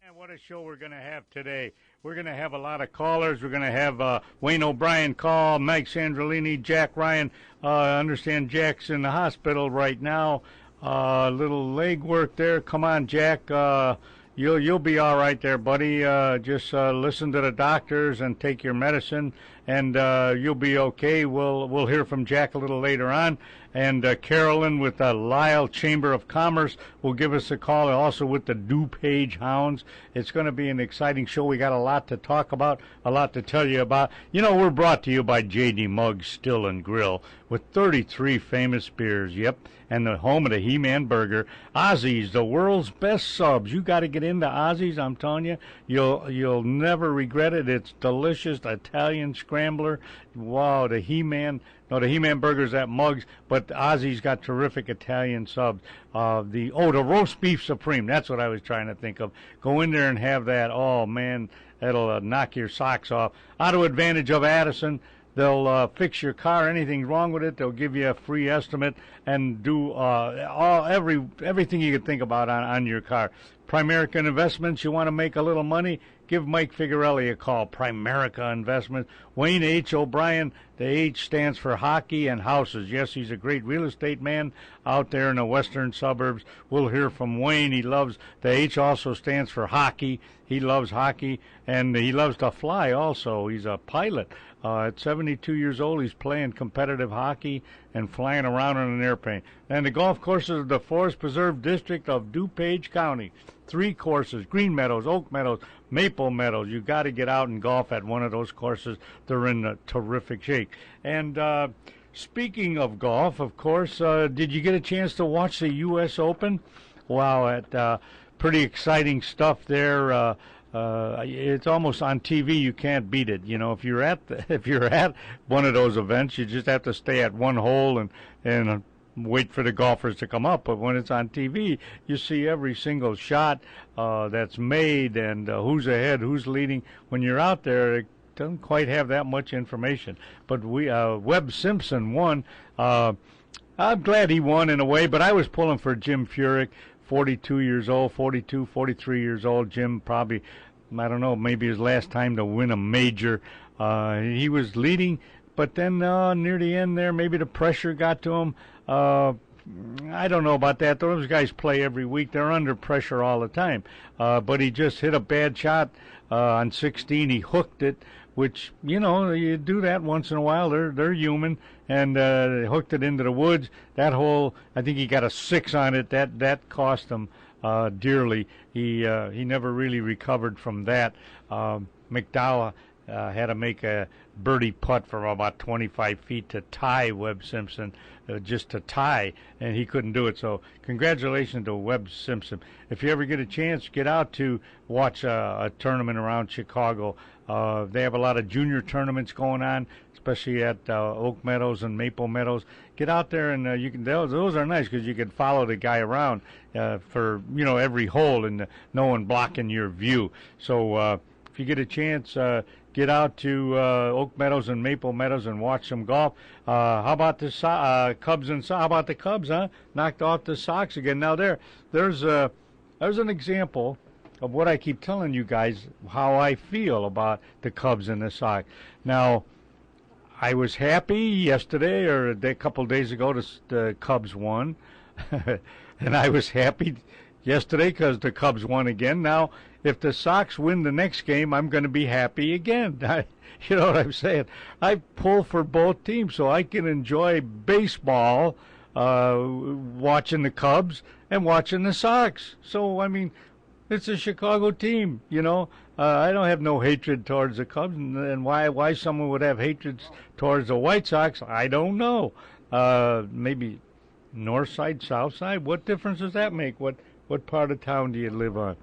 And what a show we're going to have today. We're going to have a lot of callers. We're going to have Wayne O'Brien call, Mike Sandrolini, Jack Ryan. I understand Jack's in the hospital right now. Little leg work there. Come on, Jack. You'll be all right there, buddy. Just listen to the doctors and take your medicine, and you'll be okay. We'll hear from Jack a little later on. And Carolyn with the Lisle Chamber of Commerce will give us a call, also with the DuPage Hounds. It's going to be an exciting show. We got a lot to talk about, a lot to tell you about. You know, we're brought to you by J.D. Muggs Still and Grill with 33 famous beers, yep, and the home of the He-Man Burger. Ozzy's, the world's best subs. You got to get into Ozzy's, I'm telling you. You'll never regret it. It's delicious. Italian scrambler. Wow, the He-Man Burger's at Muggs, but Ozzy's got terrific Italian subs. The roast beef supreme. That's what I was trying to think of. Go in there and have that. Oh man, that'll knock your socks off. Auto Advantage of Addison. They'll fix your car. Anything wrong with it, they'll give you a free estimate and do everything you could think about on your car. Primerica Investments, you want to make a little money? Give Mike Figarelli a call. Primerica Investments. Wayne H. O'Brien, the H stands for hockey and houses. Yes, he's a great real estate man out there in the western suburbs. We'll hear from Wayne. The H also stands for hockey. He loves hockey, and he loves to fly also. He's a pilot. At 72 years old, he's playing competitive hockey and flying around on an airplane. And the golf courses of the Forest Preserve District of DuPage County. 3 courses: Green Meadows, Oak Meadows, Maple Meadows. You got to get out and golf at one of those courses. They're in terrific shape. And speaking of golf, of course, did you get a chance to watch the U.S. Open? Wow, pretty exciting stuff there. It's almost on TV. You can't beat it. You know, if you're at one of those events, you just have to stay at one hole and wait for the golfers to come up. But when it's on TV, you see every single shot that's made and who's ahead, who's leading. When you're out there, it doesn't quite have that much information. But Webb Simpson won. I'm glad he won in a way, but I was pulling for Jim Furyk. 42 years old, 42, 43 years old. Jim probably, I don't know, maybe his last time to win a major. He was leading, but then near the end there, maybe the pressure got to him. I don't know about that. Those guys play every week. They're under pressure all the time. But he just hit a bad shot on 16. He hooked it, which, you know, you do that once in a while. They're human, and they hooked it into the woods. That hole, I think he got a 6 on it. That cost him dearly. He never really recovered from that. McDowell had to make a birdie putt from about 25 feet to tie Webb Simpson, just to tie, and he couldn't do it. So congratulations to Webb Simpson. If you ever get a chance, get out to watch a tournament around Chicago. They have a lot of junior tournaments going on, especially at Oak Meadows and Maple Meadows. Get out there, and you can. Those are nice because you can follow the guy around for every hole, and no one blocking your view. So if you get a chance, get out to Oak Meadows and Maple Meadows and watch some golf. How about the Cubs how about the Cubs? Knocked off the Sox again. Now there's an example of what I keep telling you guys, how I feel about the Cubs and the Sox. Now, I was happy yesterday or a couple of days ago the Cubs won, and I was happy yesterday because the Cubs won again. Now, if the Sox win the next game, I'm going to be happy again. You know what I'm saying? I pull for both teams so I can enjoy baseball, watching the Cubs and watching the Sox. So, I mean, it's a Chicago team, I don't have no hatred towards the Cubs, and why someone would have hatred towards the White Sox, I don't know. Maybe north side, south side, what difference does that make? What part of town do you live on?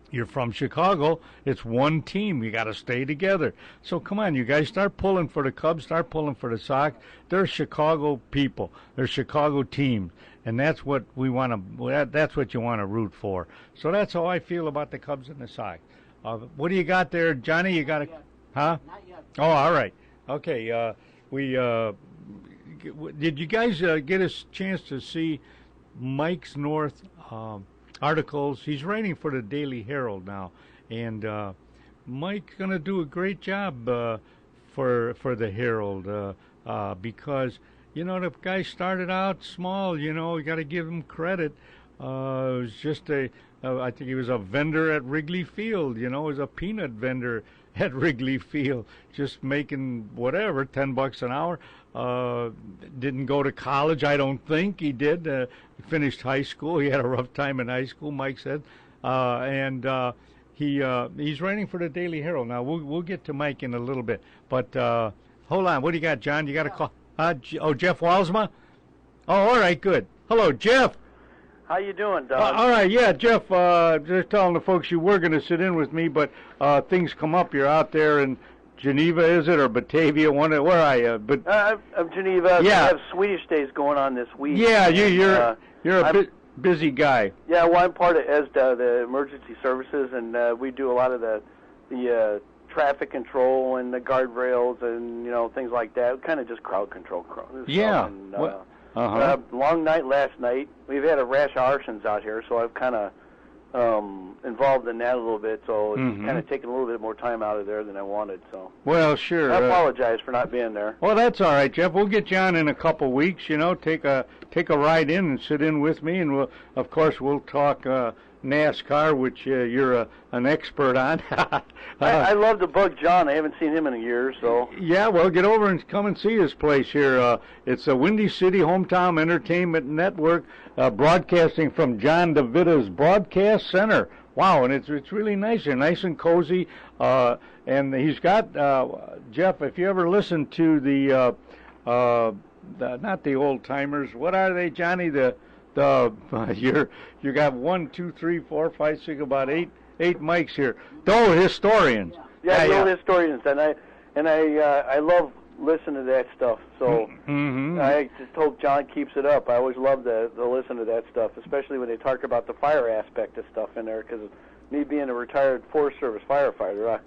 You're from Chicago. It's one team. You got to stay together. So come on, you guys, start pulling for the Cubs, start pulling for the Sox. They're Chicago people. They're Chicago teams. And that's what we want to. That's what you want to root for. So that's how I feel about the Cubs and the Sox. What do you got there, Johnny? You got huh? Not yet. Oh, all right. Okay. Did you guys get a chance to see Mike's North articles. He's writing for the Daily Herald now, and Mike's going to do a great job for the Herald because the guy started out small. You got to give him credit. It was just I think he was a vendor at Wrigley Field. He was a peanut vendor at Wrigley Field, just making whatever, $10 an hour. Didn't go to college, I don't think he did. Finished high school. He had a rough time in high school, Mike said, and he's writing for the Daily Herald now. We'll get to Mike in a little bit, but hold on. What do you got, John? You got a call? Jeff Walsma. Oh, all right, good. Hello, Jeff. How you doing, Doug? All right, yeah, Jeff, just telling the folks you were going to sit in with me, but things come up. You're out there in Geneva, is it, or Batavia? Where are you? I'm Geneva. Yeah. I have Swedish days going on this week. Yeah, you're a busy guy. Yeah, well, I'm part of ESDA, the Emergency Services, and we do a lot of the traffic control and the guardrails and things like that. Kind of just crowd control. Yeah. And, long night last night. We've had a rash of arsons out here, so I've kind of involved in that a little bit. So it's kind of taken a little bit more time out of there than I wanted. So. Well, sure. I apologize for not being there. Well, that's all right, Jeff. We'll get you on in a couple weeks. Take a ride in and sit in with me, and of course we'll talk NASCAR, which you're an expert on. I love to bug John. I haven't seen him in a year, so. Yeah, well, get over and come and see his place here. It's a Windy City Hometown Entertainment Network, broadcasting from John DeVita's Broadcast Center. Wow, and it's really nice here, nice and cozy. And he's got Jeff. If you ever listen to the not the old timers, what are they, Johnny? You got 1, 2, 3, 4, 5, 6, about eight mics here. Though historians. Yeah, historians, and I love listening to that stuff. So I just hope John keeps it up. I always love to listen to that stuff, especially when they talk about the fire aspect of stuff in there. Because me being a retired Forest Service firefighter,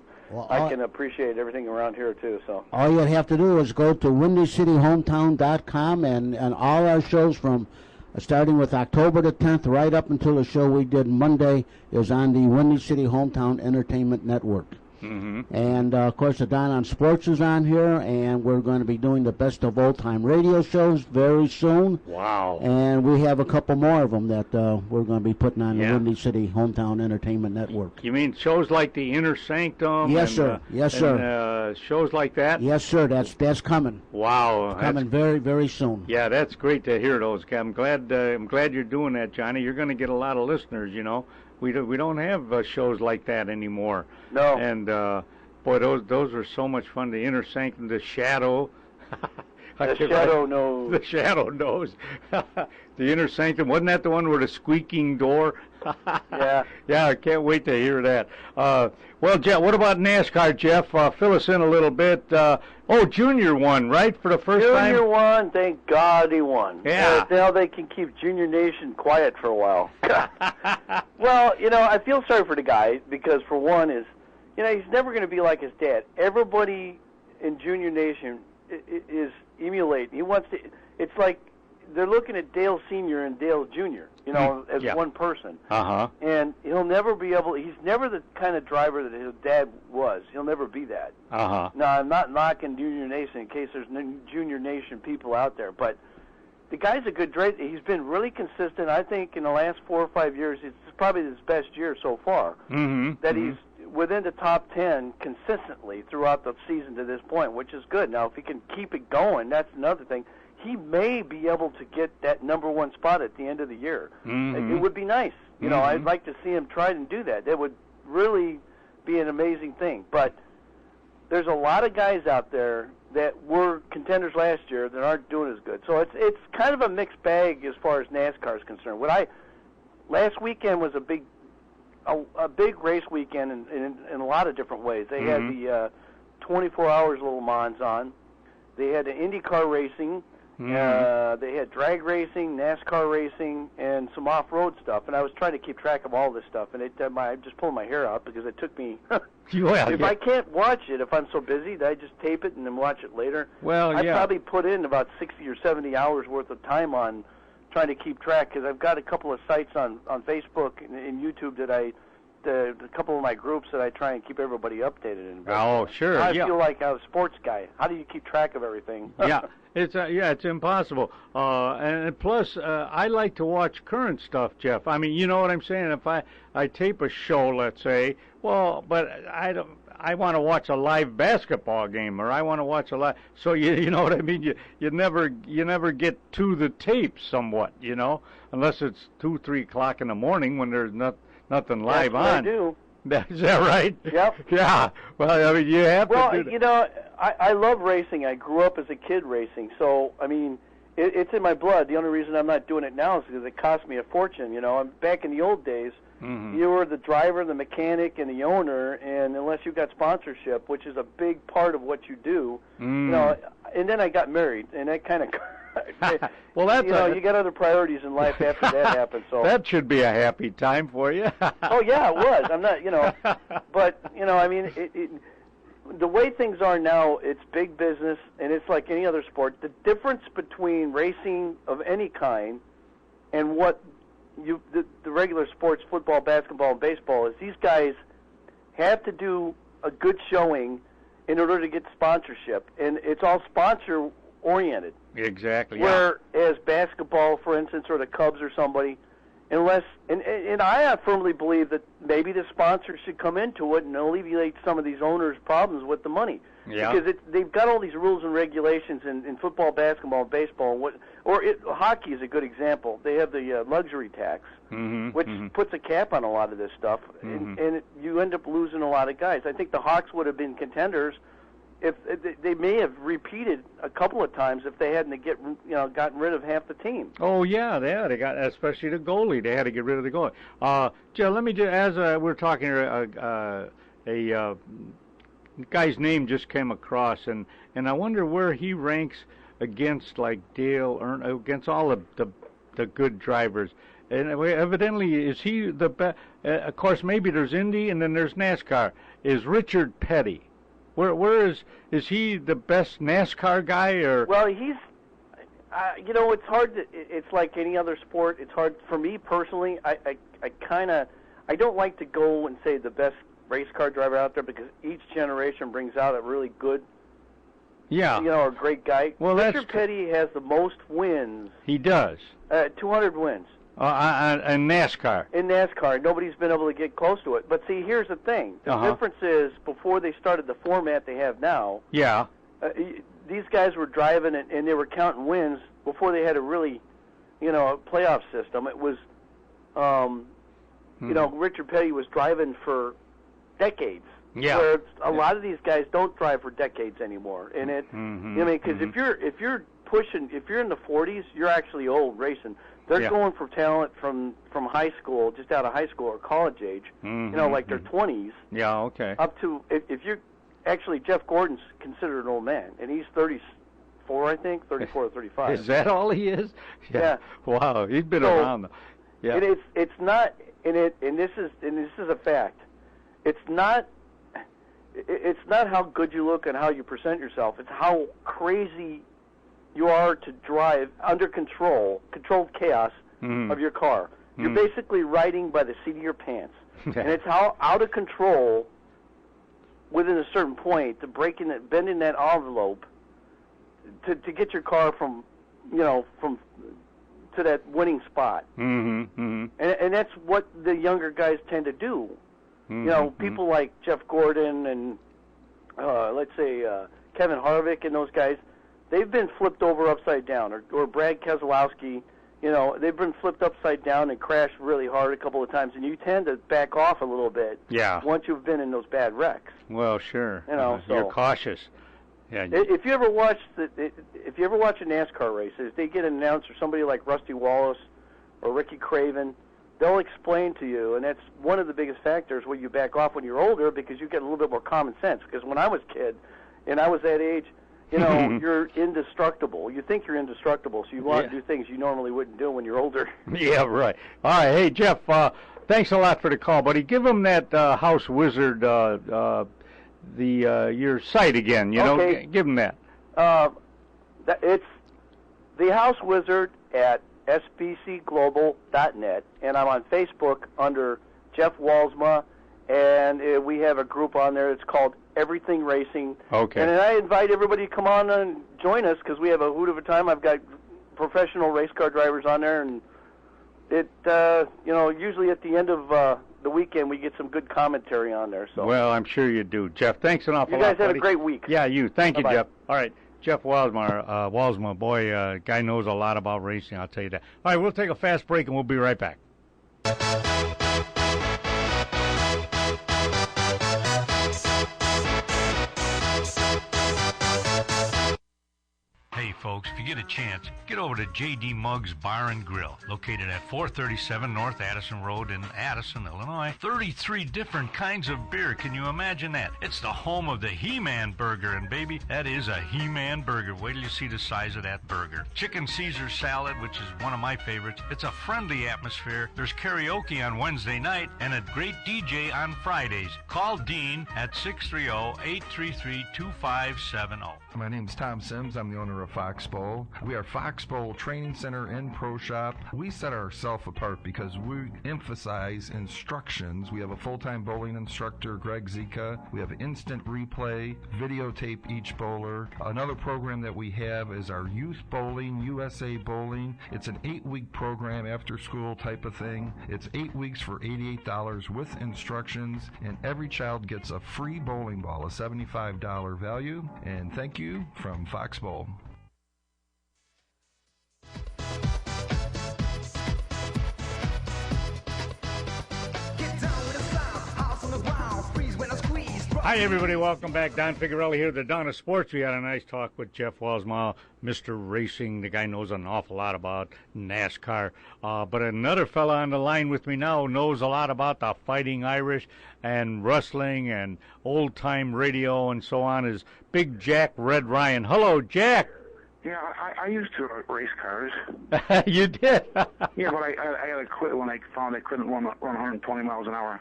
I can appreciate everything around here too. So all you'd have to do is go to WindyCityHometown.com and all our shows from starting with October the 10th right up until the show we did Monday is on the Windy City Hometown Entertainment Network. And, of course, the Don on Sports is on here, and we're going to be doing the best of old-time radio shows very soon. Wow. And we have a couple more of them that we're going to be putting on the Windy City Hometown Entertainment Network. You mean shows like the Inner Sanctum? Yes, sir. Yes, sir. Shows like that? Yes, sir. That's coming. Wow. It's coming very, very soon. Yeah, that's great to hear those. I'm glad you're doing that, Johnny. You're going to get a lot of listeners, We don't have shows like that anymore. No. And boy, those are so much fun. The Inner Sanctum, The Shadow. The Shadow Knows. The Shadow Knows. The Inner Sanctum, wasn't that the one with the squeaking door? Yeah. Yeah, I can't wait to hear that. Well, Jeff, what about NASCAR, Jeff? Fill us in a little bit. Junior won, right, for the first time? Junior won. Thank God he won. Yeah. Now they can keep Junior Nation quiet for a while. Well, I feel sorry for the guy because, for one, he's never going to be like his dad. Everybody in Junior Nation is emulating. He wants to. It's like they're looking at Dale Sr. and Dale Jr. As one person. And he'll never be able. He's never the kind of driver that his dad was. He'll never be that. Now, I'm not knocking Junior Nation in case there's Junior Nation people out there, but the guy's a good driver. He's been really consistent. I think in the last 4 or 5 years, it's probably his best year so far. He's within the top 10 consistently throughout the season to this point, which is good. Now, if he can keep it going, that's another thing. He may be able to get that number 1 spot at the end of the year. It would be nice. I'd like to see him try and do that. That would really be an amazing thing. But there's a lot of guys out there that were contenders last year that aren't doing as good. So it's kind of a mixed bag as far as NASCAR is concerned. Last weekend was a big race weekend in a lot of different ways. They had the 24 Hours Le Mans on. They had the IndyCar racing. They had drag racing, NASCAR racing, and some off-road stuff. And I was trying to keep track of all this stuff, and I just pulled my hair out because it took me. If I can't watch it, if I'm so busy, I just tape it and then watch it later. Well, I probably put in about 60 or 70 hours worth of time on trying to keep track because I've got a couple of sites on Facebook and YouTube that a couple of my groups that I try and keep everybody updated in. Oh, sure. I yeah. feel like I'm a sports guy. How do you keep track of everything? Yeah, it's impossible. And plus, I like to watch current stuff, Jeff. I mean, you know what I'm saying? If I tape a show, let's say, well, but I don't. I want to watch a live basketball game, or I want to watch a live. So you know what I mean? You never get to the tape, somewhat, you know, unless it's 2-3 o'clock in the morning when there's nothing live That's what on. I do. Is that right? Yep. Yeah. Well, I mean, you have Well, to do that. you know, I love racing. I grew up as a kid racing, so I mean, it's in my blood. The only reason I'm not doing it now is because it cost me a fortune. You know, back in the old days, you were the driver, the mechanic, and the owner, and unless you got sponsorship, which is a big part of what you do, you know. And then I got married, and that kind of. Well, that's you know, you got other priorities in life after that happens. So that should be a happy time for you. Oh yeah, it was. I'm not, you know, but you know, I mean, the way things are now, it's big business, and it's like any other sport. The difference between racing of any kind and what the regular sports, football, basketball, and baseball, is these guys have to do a good showing in order to get sponsorship, and it's all sponsor oriented. Exactly. Yeah. Whereas basketball, for instance, or the Cubs or somebody, unless and I firmly believe that maybe the sponsors should come into it and alleviate some of these owners' problems with the money. Yeah. Because they've got all these rules and regulations in football, basketball, and baseball. Hockey is a good example. They have the luxury tax, which puts a cap on a lot of this stuff, and you end up losing a lot of guys. I think the Hawks would have been contenders if they may have repeated a couple of times if they hadn't gotten rid of half the team. Oh yeah, they got, especially the goalie. They had to get rid of the goalie. Joe, let me just, as we're talking, a guy's name just came across, and I wonder where he ranks against like Dale Earnhardt, against all of the good drivers. And evidently, is he the best? Of course, maybe there's Indy and then there's NASCAR. Is Richard Petty? Where is he the best NASCAR guy, or? Well, he's, you know, it's hard to. It's like any other sport. It's hard for me personally. I don't like to go and say the best race car driver out there because each generation brings out a really good, yeah, you know, a great guy. Well, Richard Petty has the most wins. He does. 200 wins. In NASCAR. In NASCAR, nobody's been able to get close to it. But see, here's the thing: the difference is before they started the format they have now. Yeah. These guys were driving and they were counting wins before they had a really, you know, a playoff system. It was, you know, Richard Petty was driving for decades. Yeah. Where a lot of these guys don't drive for decades anymore, and it. You know, I mean, because if you're pushing, if you're in the 40s, you're actually old racing. They're going for talent from high school, just out of high school or college age. You know, like their 20s. Yeah. Okay. Up to if you're actually Jeff Gordon's considered an old man, and he's 34, I think, 34 or 35. Is that all he is? Yeah. Wow, he's been around. Yeah. And it's not, and this is a fact. It's not how good you look and how you present yourself. It's how crazy you are to drive under controlled chaos of your car. You're basically riding by the seat of your pants, and it's how out of control within a certain point to bending that envelope to get your car from to that winning spot. And that's what the younger guys tend to do. You know, people like Jeff Gordon and let's say Kevin Harvick and those guys. They've been flipped over upside down, or Brad Keselowski, you know, they've been flipped upside down and crashed really hard a couple of times, and you tend to back off a little bit. Yeah. Once you've been in those bad wrecks. Well, sure. You know, so you're cautious. Yeah. If you ever watch a NASCAR race, if they get an announcer, somebody like Rusty Wallace or Ricky Craven, they'll explain to you, and that's one of the biggest factors where you back off when you're older because you get a little bit more common sense. Because when I was a kid, and I was that age. You know, you're indestructible. You think you're indestructible, so you want to do things you normally wouldn't do when you're older. Yeah, right. All right, hey, Jeff, thanks a lot for the call, buddy. Give them that House Wizard, your site again, you know. Give them that. It's the House Wizard at sbcglobal.net, and I'm on Facebook under Jeff Walsma, and we have a group on there. It's called Everything Racing. Okay. And I invite everybody to come on and join us because we have a hoot of a time. I've got professional race car drivers on there, and it usually at the end of the weekend we get some good commentary on there. So. Well, I'm sure you do, Jeff. Thanks an awful lot. You guys had buddy. a great week. Yeah, you. Thank Bye-bye. you, Jeff. All right. Jeff Walsma, boy, guy knows a lot about racing, I'll tell you that. All right, we'll take a fast break, and we'll be right back. Hey, folks, if you get a chance, get over to J.D. Muggs Bar and Grill, located at 437 North Addison Road in Addison, Illinois. 33 different kinds of beer. Can you imagine that? It's the home of the He-Man Burger, and baby, that is a He-Man Burger. Wait till you see the size of that burger. Chicken Caesar salad, which is one of my favorites. It's a friendly atmosphere. There's karaoke on Wednesday night and a great DJ on Fridays. Call Dean at 630-833-2570. My name's Tom Sims. I'm the owner of Foxbowl. We are Foxbowl Training Center and Pro Shop. We set ourselves apart because we emphasize instructions. We have a full-time bowling instructor, Greg Zika. We have instant replay, videotape each bowler. Another program that we have is our Youth Bowling, USA Bowling. It's an 8-week program, after school type of thing. It's 8 weeks for $88 with instructions, and every child gets a free bowling ball, a $75 value. And thank you from Foxbowl. Hi, everybody. Welcome back. Don Figuarelli here, the Dawn of Sports. We had a nice talk with Jeff Walsma, Mr. Racing. The guy knows an awful lot about NASCAR. But another fella on the line with me now knows a lot about the Fighting Irish and wrestling and old-time radio and so on is Big Jack Red Ryan. Hello, Jack. Yeah, I used to race cars. You did? Yeah, but I had to quit when I found I couldn't run 120 miles an hour.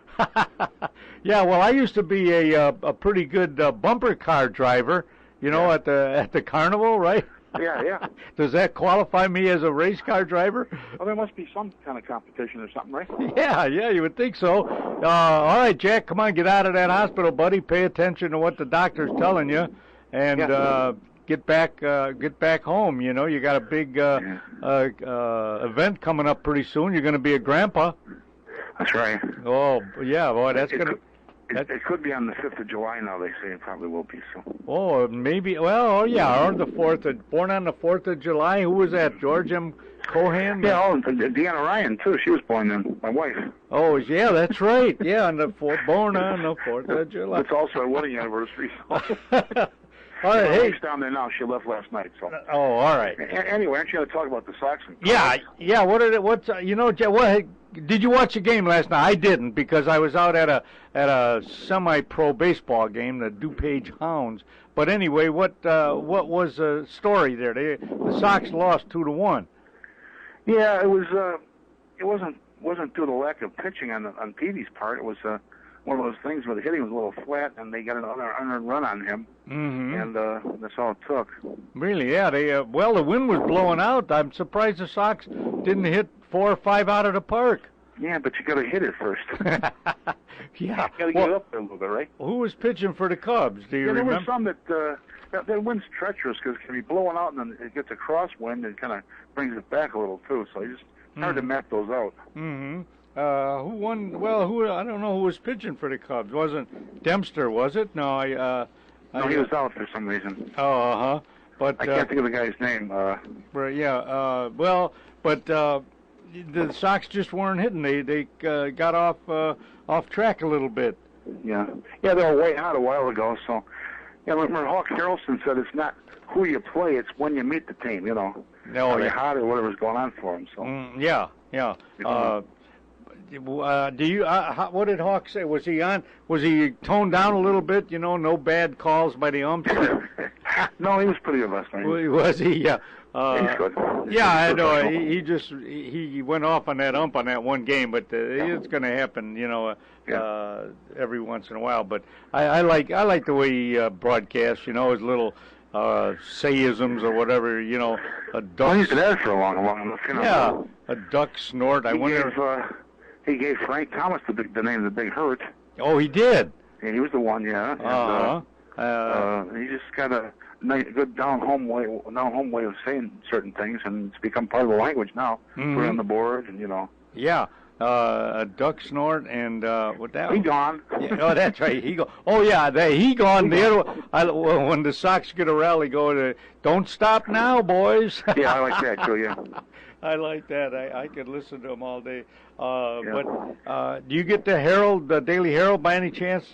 Yeah, well, I used to be a pretty good bumper car driver, Yeah. at the carnival, right? Yeah. Does that qualify me as a race car driver? Well, there must be some kind of competition or something, right? Yeah, you would think so. All right, Jack, come on, get out of that hospital, buddy. Pay attention to what the doctor's telling you, and get back home. You got a big event coming up pretty soon. You're going to be a grandpa. That's right. Oh, yeah, boy, that's going to... It could be on the 5th of July now, they say. It probably will be, so. Oh, maybe. Well, or the 4th. Born on the 4th of July. Who was that? George M. Cohan? Yeah, and Deanna Ryan, too. She was born then, my wife. Oh, yeah, that's right. Yeah, born on the 4th of July. It's also a wedding anniversary. So. All right, hey. She's down there now. She left last night, so. Oh, all right. Anyway, aren't you going to talk about the Sox? And Cubs? Yeah. What did you watch the game last night? I didn't because I was out at a semi-pro baseball game, the DuPage Hounds. But anyway, what was the story there? The Sox lost 2-1. Yeah, it was. It wasn't due to the lack of pitching on Peavy's part. It was one of those things where the hitting was a little flat, and they got another unearned run on him, and that's all it took. Really? Yeah. the wind was blowing out. I'm surprised the Sox didn't hit 4 or 5 out of the park. Yeah, but you got to hit it first. Yeah. Got to get it up there a little bit, right? Who was pitching for the Cubs? Do you remember? There was some that wind's treacherous because it can be blowing out and then it gets a crosswind and kind of brings it back a little too. So it's hard to map those out. Mm-hmm. Who won? Well, I don't know who was pitching for the Cubs. Wasn't Dempster? Was it? No, No, he was out for some reason. Oh, But I can't think of the guy's name. The Sox just weren't hitting. They got off track a little bit. Yeah, they were way out a while ago. So, remember Hawk Harrelson said it's not who you play, it's when you meet the team. Are they hot or whatever's going on for them? So. Yeah. What did Hawk say? Was he toned down a little bit? No bad calls by the umps. No, he was pretty good last night. Was he? Yeah. He's good. Yeah, I know. He went off on that ump on that one game, but it's going to happen, every once in a while. But I like the way he broadcasts. His little sayisms or whatever, you know, a duck. Well, he's been at it for a long enough, you know. Yeah, a duck snort. I wonder. He gave Frank Thomas the name the Big Hurt. Oh, he did. Yeah, he was the one, yeah. He just got a good down home way of saying certain things, and it's become part of the language now. Put it on the board, and you know. Yeah, a duck snort and what that? He gone. Yeah, oh, that's right. He go. Oh yeah, he gone. The other one, when the Sox get a rally, go to "Don't stop now, boys." Yeah, I like that too. Yeah. I like that. I could listen to him all day. But do you get the Herald, the Daily Herald, by any chance,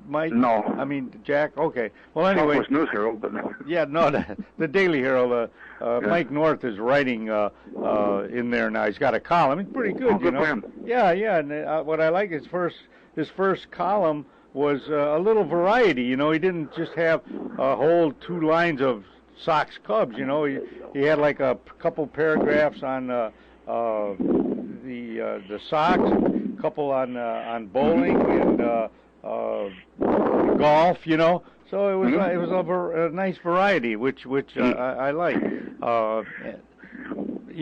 Mike? No. I mean, Jack. Okay. Well, anyway. Southwest News Herald, but yeah, no, the Daily Herald. Yeah. Mike North is writing in there now. He's got a column. It's pretty good, you know. For him. Yeah. And what I like is his first column was a little variety. You know, he didn't just have a whole 2 lines of Sox Cubs. You know, he had like a couple paragraphs on the Sox, a couple on bowling and golf. You know, so it was a nice variety, which I like. You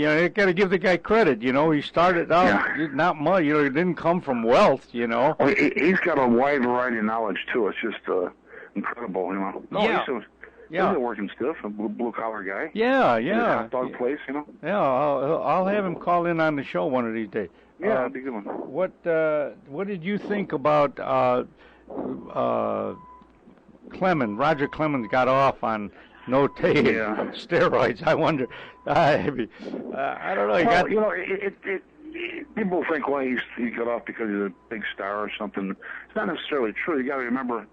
know, you got to give the guy credit. You know, he started out not much. You know, he didn't come from wealth. You know, well, he's got a wide variety of knowledge too. It's just incredible. You know. No, yeah. He's a working stiff, a blue collar guy. Yeah. Hot dog place, you know. Yeah, I'll have him call in on the show one of these days. Yeah, that'd be a good one. What did you think about Clemens? Roger Clemens got off on steroids. I wonder. I don't know. You know, people think, well, he got off because he's a big star or something. It's not necessarily true. You got to remember,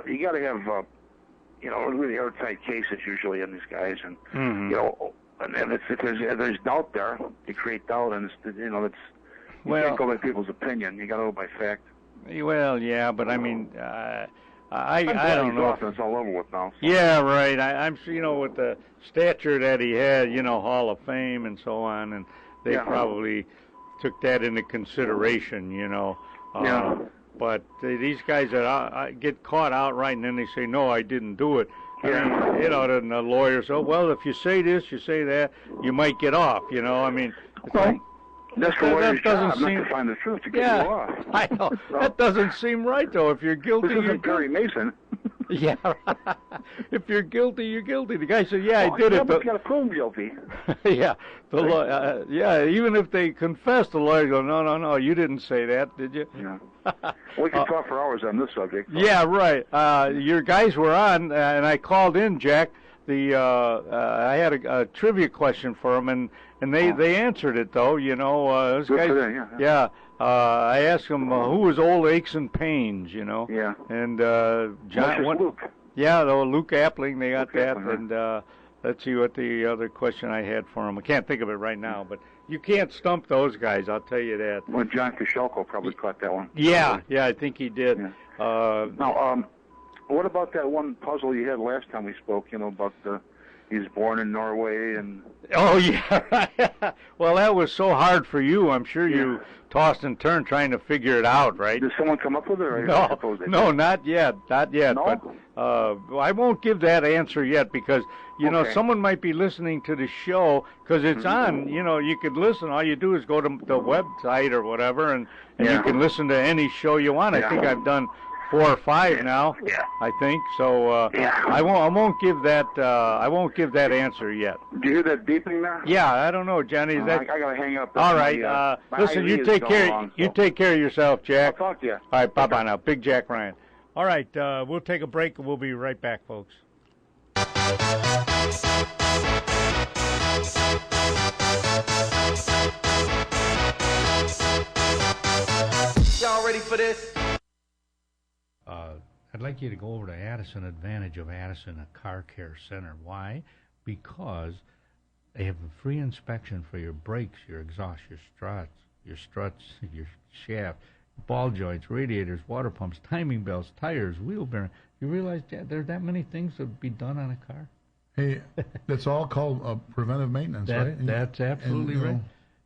you got to have. You know, really airtight cases usually in these guys, and you know, and if there's doubt there, you create doubt, and you can't go by people's opinion. You got to go by fact. Well, yeah, but I mean, I don't know. It's all over with now. So. Yeah, right. I'm sure, you know, with the stature that he had, you know, Hall of Fame and so on, and they probably took that into consideration, you know. But these guys that get caught outright and then they say, no, I didn't do it. I mean, you know, and the lawyer says, well, if you say this, you say that, you might get off, you know. I mean, that's the lawyer's job, not to find the truth, to get you off. I know. That doesn't seem right, though. If you're guilty, this isn't Perry Mason. Yeah. If you're guilty, you're guilty. The guy said, I did it. But you got to prove guilty. Yeah. Even if they confess, the lawyer goes, no, you didn't say that, did you? Yeah. We could talk for hours on this subject. Yeah, right. Your guys were on, and I called in, Jack. I had a trivia question for them, and they answered it, though. You know, those guys. Yeah. I asked him who was Old Aches and Pains, you know. Yeah. And Luke. Yeah, Luke Appling, they got that. Appling, and let's see what the other question I had for him. I can't think of it right now, but you can't stump those guys, I'll tell you that. Well, John Koshelko probably caught that one. Yeah, I think he did. Yeah. Now, what about that one puzzle you had last time we spoke, you know, about he was born in Norway and... Oh, yeah. Well, that was so hard for you. I'm sure you tossed and turned trying to figure it out, right? Did someone come up with it? Or No, not yet. No? But I won't give that answer yet because, you know, someone might be listening to the show because it's on, you know, you could listen. All you do is go to the website or whatever, and you can listen to any show you want. I think I've done 4 or 5 now. Yeah. I think so. I won't give that. I won't give that answer yet. Do you hear that beeping there? Yeah, I don't know, Johnny. Is that? I gotta hang up. All right. Listen, you take care. You take care of yourself, Jack. I'll talk to you. All right. Bye bye now, Big Jack Ryan. All right. We'll take a break and we'll be right back, folks. Y'all ready for this? I'd like you to go over to Addison Advantage of Addison, a car care center. Why? Because they have a free inspection for your brakes, your exhaust, your struts, your shaft, ball joints, radiators, water pumps, timing belts, tires, wheel bearing. You realize there's that many things that would be done on a car? Hey, that's all called preventive maintenance, right? That's absolutely right.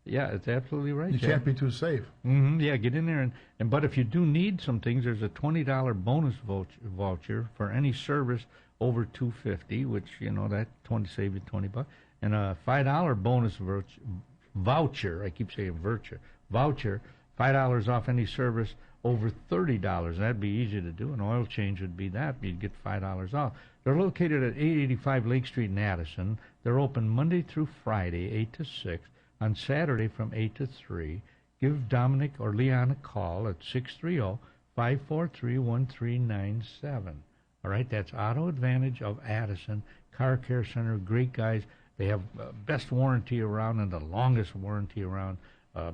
Yeah, it's absolutely right. You can't be too safe. Mm-hmm. Yeah, get in there but if you do need some things, there's a $20 bonus voucher for any service over 250, which, that save you $20, and a $5 bonus voucher. I keep saying voucher, $5 off any service over $30. That'd be easy to do. An oil change would be that. You'd get $5 off. They're located at 885 Lake Street in Addison. They're open Monday through Friday, 8 to 6, on Saturday from 8 to 3. Give Dominic or Leon a call at 630-543-1397. All right, that's Auto Advantage of Addison, Car Care Center, great guys. They have best warranty around and the longest warranty around.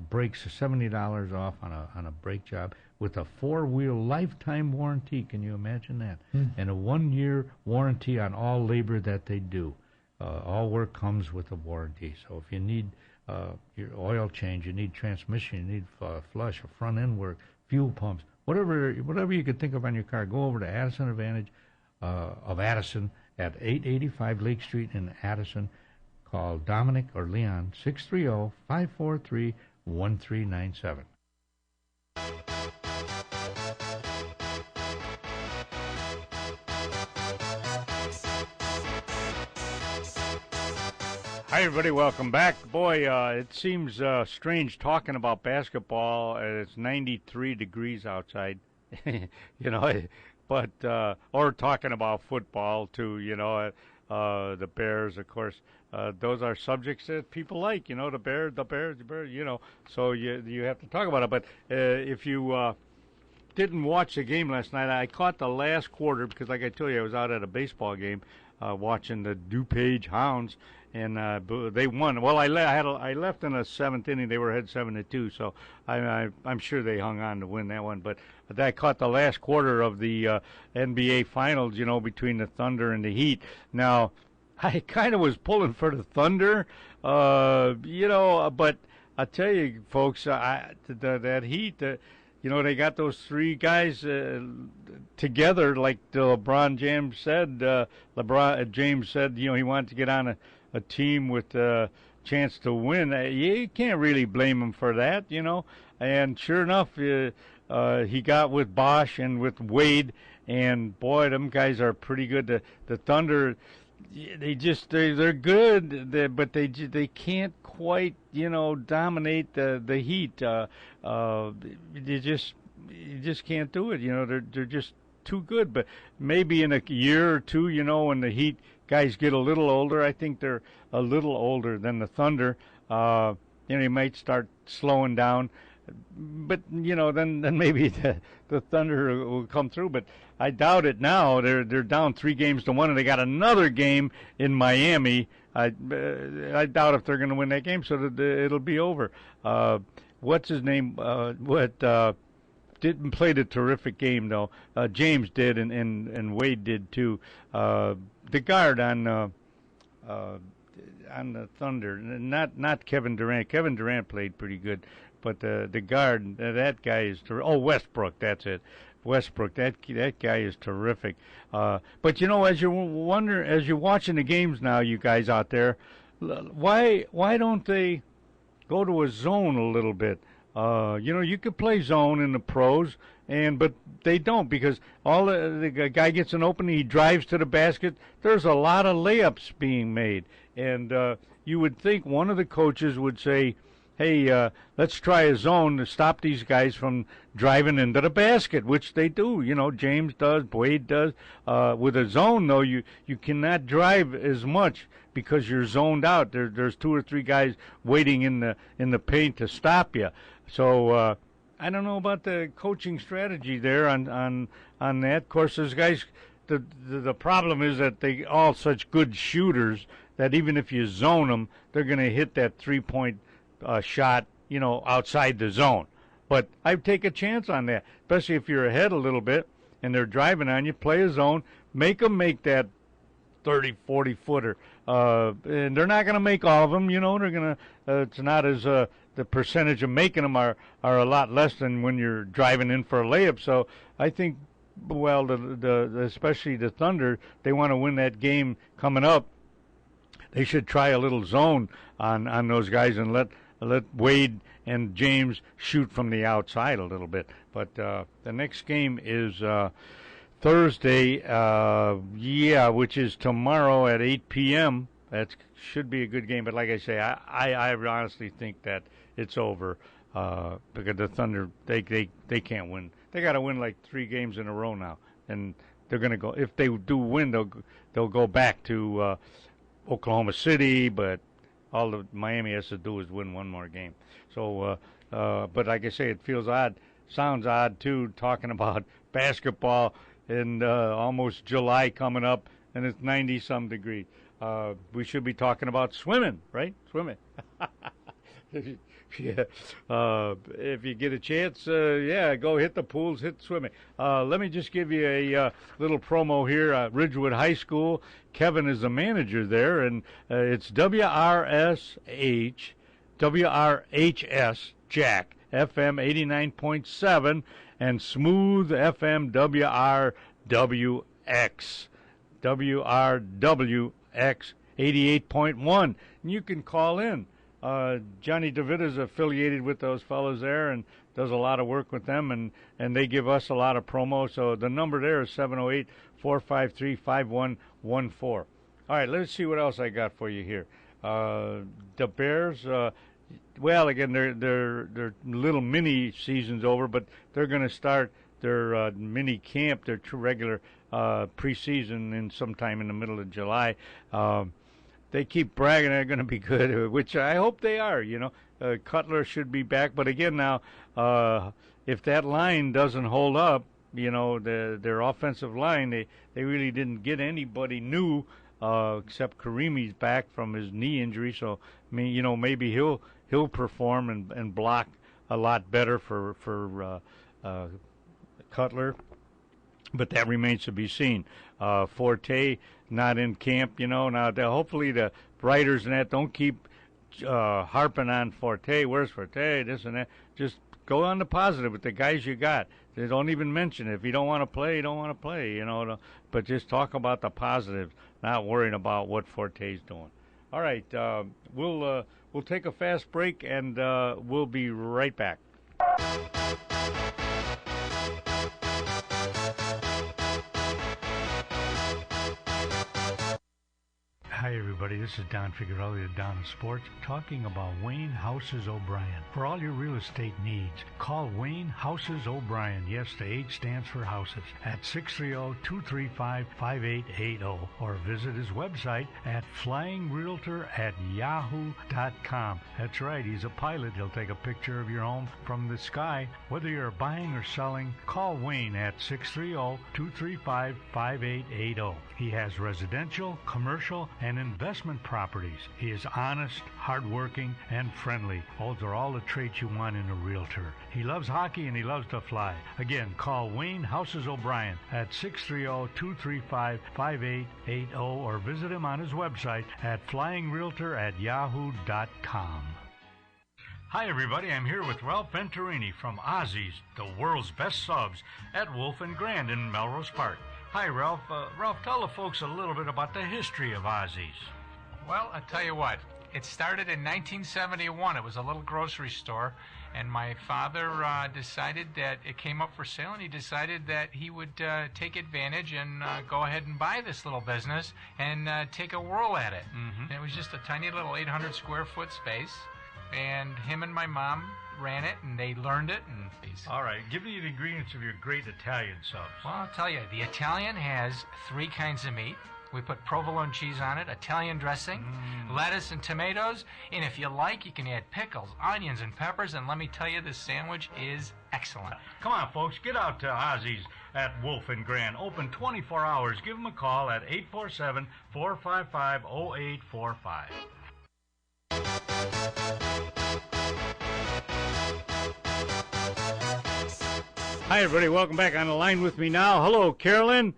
Brakes $70 off on a brake job with a 4-wheel lifetime warranty. Can you imagine that? And a 1-year warranty on all labor that they do. All work comes with a warranty. So if you need your oil change, you need transmission, you need flush, or front end work, fuel pumps, whatever you could think of on your car, go over to Addison Advantage of Addison at 885 Lake Street in Addison. Call Dominic or Leon, 630-543-1397. Hi, everybody. Welcome back. Boy, it seems strange talking about basketball. It's 93 degrees outside, but or talking about football, too, the Bears, of course. Those are subjects that people like, the Bears, so you have to talk about it. But if you didn't watch the game last night, I caught the last quarter because, like I told you, I was out at a baseball game watching the DuPage Hounds, and they won. Well, I left in the 7th inning. They were ahead 7-2, so I'm sure they hung on to win that one. But I caught the last quarter of the NBA Finals, between the Thunder and the Heat. Now, I kind of was pulling for the Thunder, but I tell you, folks, that Heat, they got those 3 guys together, like LeBron James said. James said, he wanted to get on a team with a chance to win. You can't really blame him for that, And sure enough, he got with Bosch and with Wade, and boy, them guys are pretty good. The Thunder, they're good, but they can't quite dominate the Heat. You just can't do it. They're just too good. But maybe in a year or two, when the Heat guys get a little older, I think they're a little older than the Thunder. They might start slowing down. But then maybe the Thunder will come through. But I doubt it now. They're down 3-1, and they got another game in Miami. I doubt if they're going to win that game, so it'll be over. What's his name? Didn't play the terrific game though. James did, and Wade did too. The guard on the Thunder, not Kevin Durant. Kevin Durant played pretty good. But the guard, that guy is terrific. Oh, Westbrook, that's it. Westbrook, that guy is terrific. But as you're watching the games now, you guys out there, why don't they go to a zone a little bit? You could play zone in the pros, but they don't, because the guy gets an opening, he drives to the basket. There's a lot of layups being made, and you would think one of the coaches would say, hey, let's try a zone to stop these guys from driving into the basket, which they do. James does, Wade does. With a zone, though, you cannot drive as much because you're zoned out. There's 2 or 3 guys waiting in the paint to stop you. So I don't know about the coaching strategy there on that. Of course, those guys. The problem is that they all such good shooters that even if you zone them, they're going to hit that 3-point shot, outside the zone. But I'd take a chance on that, especially if you're ahead a little bit and they're driving on you. Play a zone, make them make that 30, 40-footer. And they're not going to make all of them, they're going to, it's not as, the percentage of making them are a lot less than when you're driving in for a layup. So I think, especially the Thunder, they want to win that game coming up. They should try a little zone on those guys and let Wade and James shoot from the outside a little bit. But the next game is Thursday, which is tomorrow at 8 p.m. That should be a good game. But like I say, I honestly think that it's over because the Thunder, they can't win. They got to win like 3 games in a row now, and they're going to go. If they do win, they'll go back to Oklahoma City. But all that Miami has to do is win one more game. So, but like I say, it feels odd. Sounds odd too, talking about basketball in almost July coming up, and it's 90-some degrees. We should be talking about swimming, right? Swimming. Yeah. If you get a chance, go hit the pools, hit swimming. Let me just give you a little promo here. Ridgewood High School. Kevin is the manager there, and it's WRHS Jack FM 89.7 and Smooth FM WRWX 88.1. And you can call in. Johnny DeVita is affiliated with those fellows there and does a lot of work with them, and they give us a lot of promo. So the number there is 708-453-5114. All right, let's see what else I got for you here. The Bears, again, their little mini season's over, but they're going to start their mini camp, their true regular preseason in sometime in the middle of July. They keep bragging they're going to be good, which I hope they are. Cutler should be back, but again now, if that line doesn't hold up, their offensive line, they really didn't get anybody new except Karimi's back from his knee injury. So maybe he'll perform and block a lot better for Cutler, but that remains to be seen. Forte not in camp, Now, hopefully the writers and that don't keep harping on Forte. Where's Forte? This and that. Just go on the positive with the guys you got. They don't even mention it. If you don't want to play, you don't want to play. But just talk about the positives, not worrying about what Forte's doing. All right, we'll take a fast break and we'll be right back. Hi, everybody. This is Don Figueroa of Don Sports talking about Wayne Houses O'Brien. For all your real estate needs, call Wayne Houses O'Brien. Yes, the H stands for houses. At 630-235-5880 or visit his website at flyingrealtor@yahoo.com. That's right. He's a pilot. He'll take a picture of your home from the sky. Whether you're buying or selling, call Wayne at 630-235-5880. He has residential, commercial, and investment properties. He is honest, hardworking, and friendly. Those are all the traits you want in a realtor. He loves hockey and he loves to fly. Again, call Wayne Houses O'Brien at 630-235-5880 or visit him on his website at flyingrealtor@yahoo.com. Hi, everybody. I'm here with Ralph Venturini from Ozzy's, the world's best subs, at Wolf and Grand in Melrose Park. Hi, Ralph. Ralph, tell the folks a little bit about the history of Ozzy's. Well, I'll tell you what. It started in 1971. It was a little grocery store, and my father decided that it came up for sale, and he decided that he would take advantage and go ahead and buy this little business and take a whirl at it. Mm-hmm. And it was just a tiny little 800 square foot space, and him and my mom ran it, and they learned it. And all right, give me the ingredients of your great Italian subs. Well, I'll tell you, the Italian has 3 kinds of meat. We put provolone cheese on it, Italian dressing, lettuce and tomatoes, and if you like, you can add pickles, onions, and peppers, and let me tell you, this sandwich is excellent. Come on, folks, get out to Ozzy's at Wolf and Grand. Open 24 hours. Give them a call at 847-455-0845. Hi, everybody. Welcome back on the line with me now. Hello, Carolyn.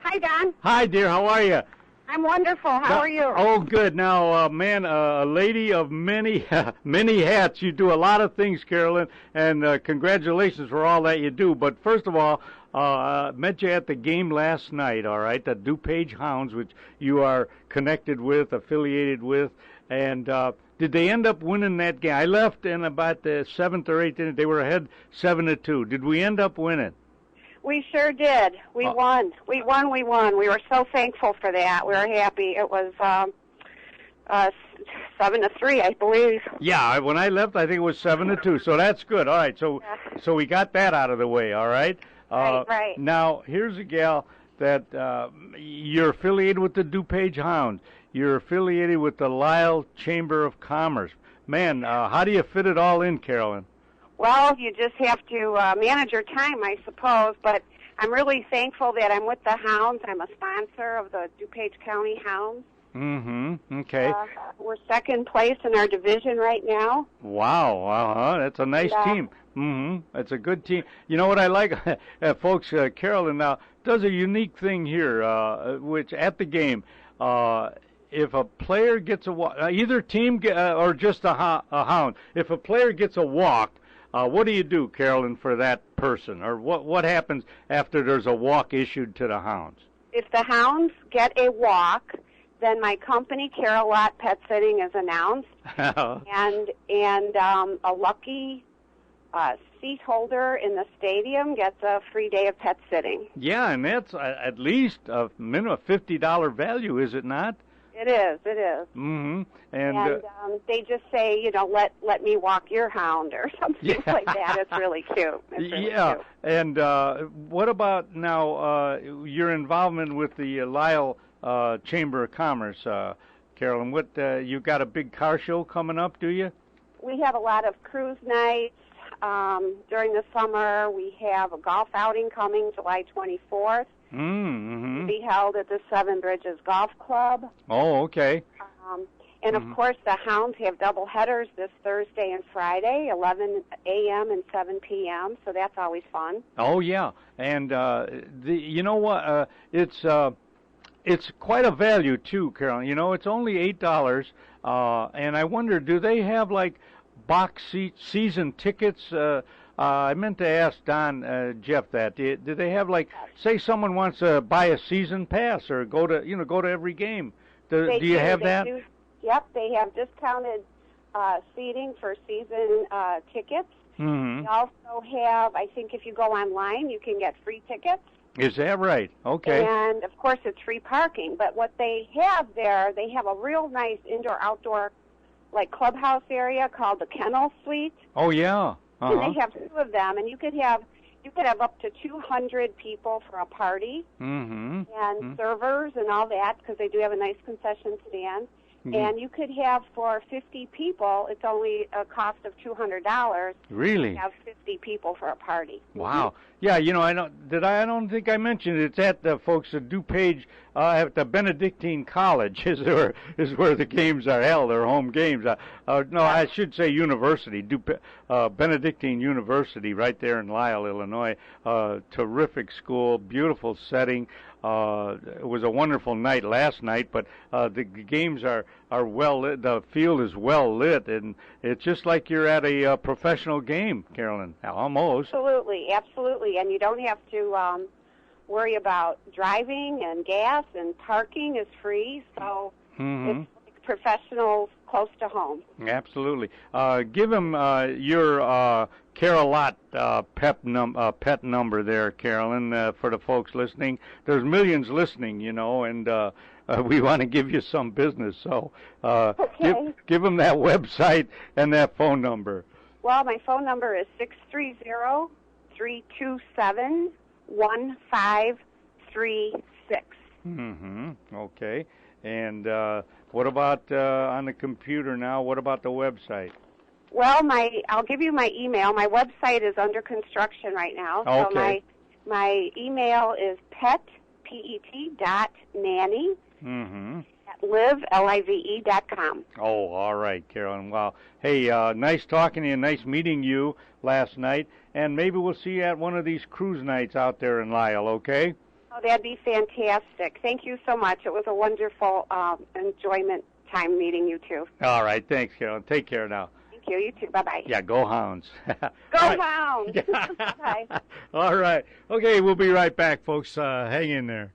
Hi, Don. Hi, dear. How are you? I'm wonderful. How are you? Oh, good. Now, a lady of many many hats. You do a lot of things, Carolyn, and congratulations for all that you do. But first of all, met you at the game last night, all right, the DuPage Hounds, which you are connected with, affiliated with, and did they end up winning that game? I left in about the 7th or 8th inning. They were ahead 7-2. Did we end up winning? We sure did. We won. We won. We won. We were so thankful for that. We were happy. It was 7-3, I believe. Yeah, when I left, I think it was 7-2. So that's good. All right, so we got that out of the way. All right. Right. Now here's a gal that you're affiliated with the DuPage Hounds. You're affiliated with the Lisle Chamber of Commerce. Man, how do you fit it all in, Carolyn? Well, you just have to manage your time, I suppose. But I'm really thankful that I'm with the Hounds. I'm a sponsor of the DuPage County Hounds. Mm-hmm. Okay. We're second place in our division right now. Wow. That's a nice team. Mm-hmm. That's a good team. You know what I like, folks? Carolyn now does a unique thing here, which at the game, if a player gets a walk, either team or just a hound, if a player gets a walk, what do you do, Carolyn, for that person, or what happens after there's a walk issued to the hounds? If the Hounds get a walk, then my company, Carolot Pet Sitting, is announced, and a lucky seat holder in the stadium gets a free day of pet sitting. Yeah, and that's at least a minimum $50 value, is it not? It is. Mm-hmm. And they just say, let me walk your hound or something like that. It's really cute. Cute. And what about now your involvement with the Lisle Chamber of Commerce, Carolyn? What you got a big car show coming up, do you? We have a lot of cruise nights during the summer. We have a golf outing coming July 24th. Mm-hmm. To be held at the Seven Bridges Golf Club. Oh, okay. And of course, the Hounds have double headers this Thursday and Friday, 11 a.m. and 7 p.m. So that's always fun. Oh yeah, and you know what? It's quite a value too, Carolyn. It's only $8, and I wonder, do they have like box season tickets? I meant to ask Don Jeff that. Do they have, like, say someone wants to buy a season pass or go to every game? Do you have that? Yep, they have discounted seating for season tickets. Mm-hmm. They also have, I think if you go online, you can get free tickets. Is that right? Okay. And, of course, it's free parking. But what they have there, they have a real nice indoor-outdoor, like, clubhouse area called the Kennel Suite. Oh, yeah. Uh-huh. And they have two of them, and you could have up to 200 people for a party, and servers and all that, because they do have a nice concession stand. And you could have, for 50 people, it's only a cost of $200. Really? Have 50 people for a party. Wow. Yeah, I don't think I mentioned it. It's at the folks at DuPage at the Benedictine College is where the games are held, their home games. No, I should say university, Benedictine University, right there in Lisle, Illinois. Terrific school, beautiful setting. It was a wonderful night last night, but the games are well lit. The field is well lit, and it's just like you're at a professional game, Carolyn. Almost. Absolutely, and you don't have to worry about driving and gas, and parking is free, so it's like professionals close to home. Absolutely. Give them your Carolot pet number there, Carolyn, for the folks listening. There's millions listening, and we want to give you some business. So give them that website and that phone number. Well, my phone number is 630-327-1536. Okay. And what about on the computer now? What about the website? Well, I'll give you my email. My website is under construction right now. Okay. So my email is pet.nanny at live.com. Oh, all right, Carolyn. Well, hey, nice talking to you, nice meeting you last night, and maybe we'll see you at one of these cruise nights out there in Lisle, okay? Oh, that'd be fantastic. Thank you so much. It was a wonderful enjoyment time meeting you two. All right, thanks, Carolyn. Take care now. Thank you. You too. Bye-bye. Yeah, go Hounds. Go Hounds. Bye. All right. Okay, we'll be right back, folks. Hang in there.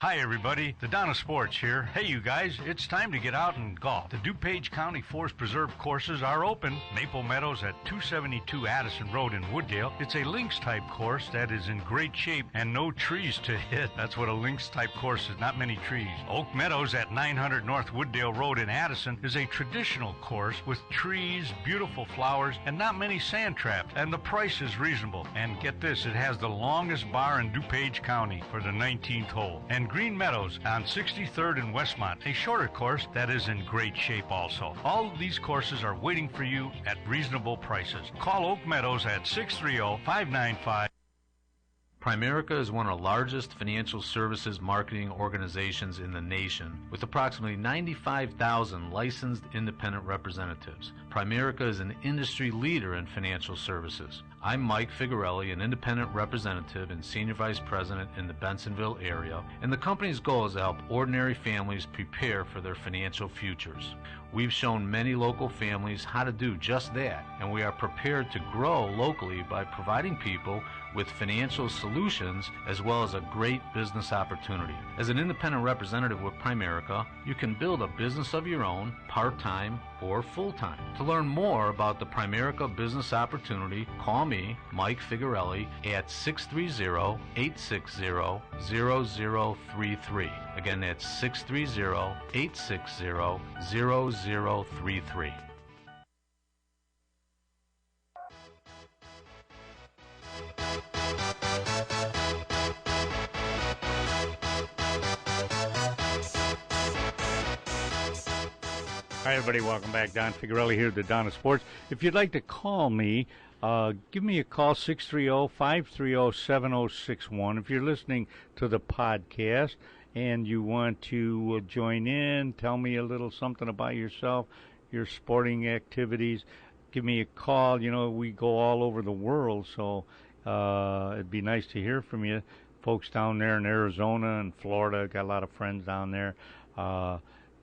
Hi, everybody. The Donna Sports here. Hey, you guys, it's time to get out and golf. The DuPage County Forest Preserve courses are open. Maple Meadows at 272 Addison Road in Wooddale. It's a links-type course that is in great shape and no trees to hit. That's what a links-type course is, not many trees. Oak Meadows at 900 North Wooddale Road in Addison is a traditional course with trees, beautiful flowers, and not many sand traps. And the price is reasonable. And get this, it has the longest bar in DuPage County for the 19th hole. And Green Meadows on 63rd and Westmont, a shorter course that is in great shape also. All of these courses are waiting for you at reasonable prices. Call Oak Meadows at 630-595. Primerica is one of the largest financial services marketing organizations in the nation, with approximately 95,000 licensed independent representatives. Primerica is an industry leader in financial services. I'm Mike Figarelli, an independent representative and senior vice president in the Bensonville area, and the company's goal is to help ordinary families prepare for their financial futures. We've shown many local families how to do just that, and we are prepared to grow locally by providing people with financial solutions as well as a great business opportunity. As an independent representative with Primerica, you can build a business of your own, part-time or full-time. To learn more about the Primerica business opportunity, call me, Mike Figarelli, at 630-860-0033. Again, that's 630-860-0033. Hi, everybody. Welcome back. Don Figarelli here at the Donna Sports. If you'd like to call me, give me a call, 630-530-7061. If you're listening to the podcast and you want to join in, tell me a little something about yourself, your sporting activities, give me a call. You know, we go all over the world, so it'd be nice to hear from you. Folks down there in Arizona and Florida, got a lot of friends down there.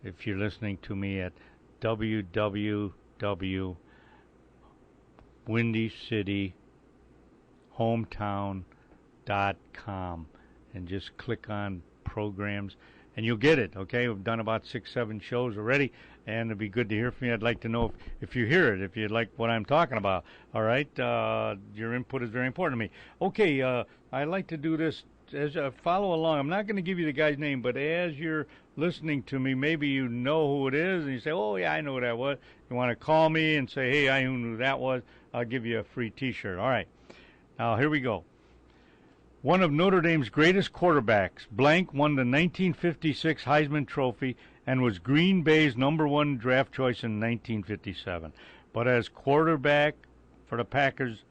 If you're listening to me at www.windycityhometown.com and just click on programs and you'll get it. Okay, we've done about 6-7 shows already, and it'd be good to hear from you. I'd like to know if you hear it, if you like what I'm talking about. All right, your input is very important to me. Okay, I like to do this as follow along. I'm not going to give you the guy's name, but as you're listening to me, maybe you know who it is, and you say, oh, yeah, I know who that was. You want to call me and say, hey, I knew who that was. I'll give you a free T-shirt. All right. Now, here we go. One of Notre Dame's greatest quarterbacks, blank, won the 1956 Heisman Trophy and was Green Bay's #1 draft choice in 1957. But as quarterback for the Packers,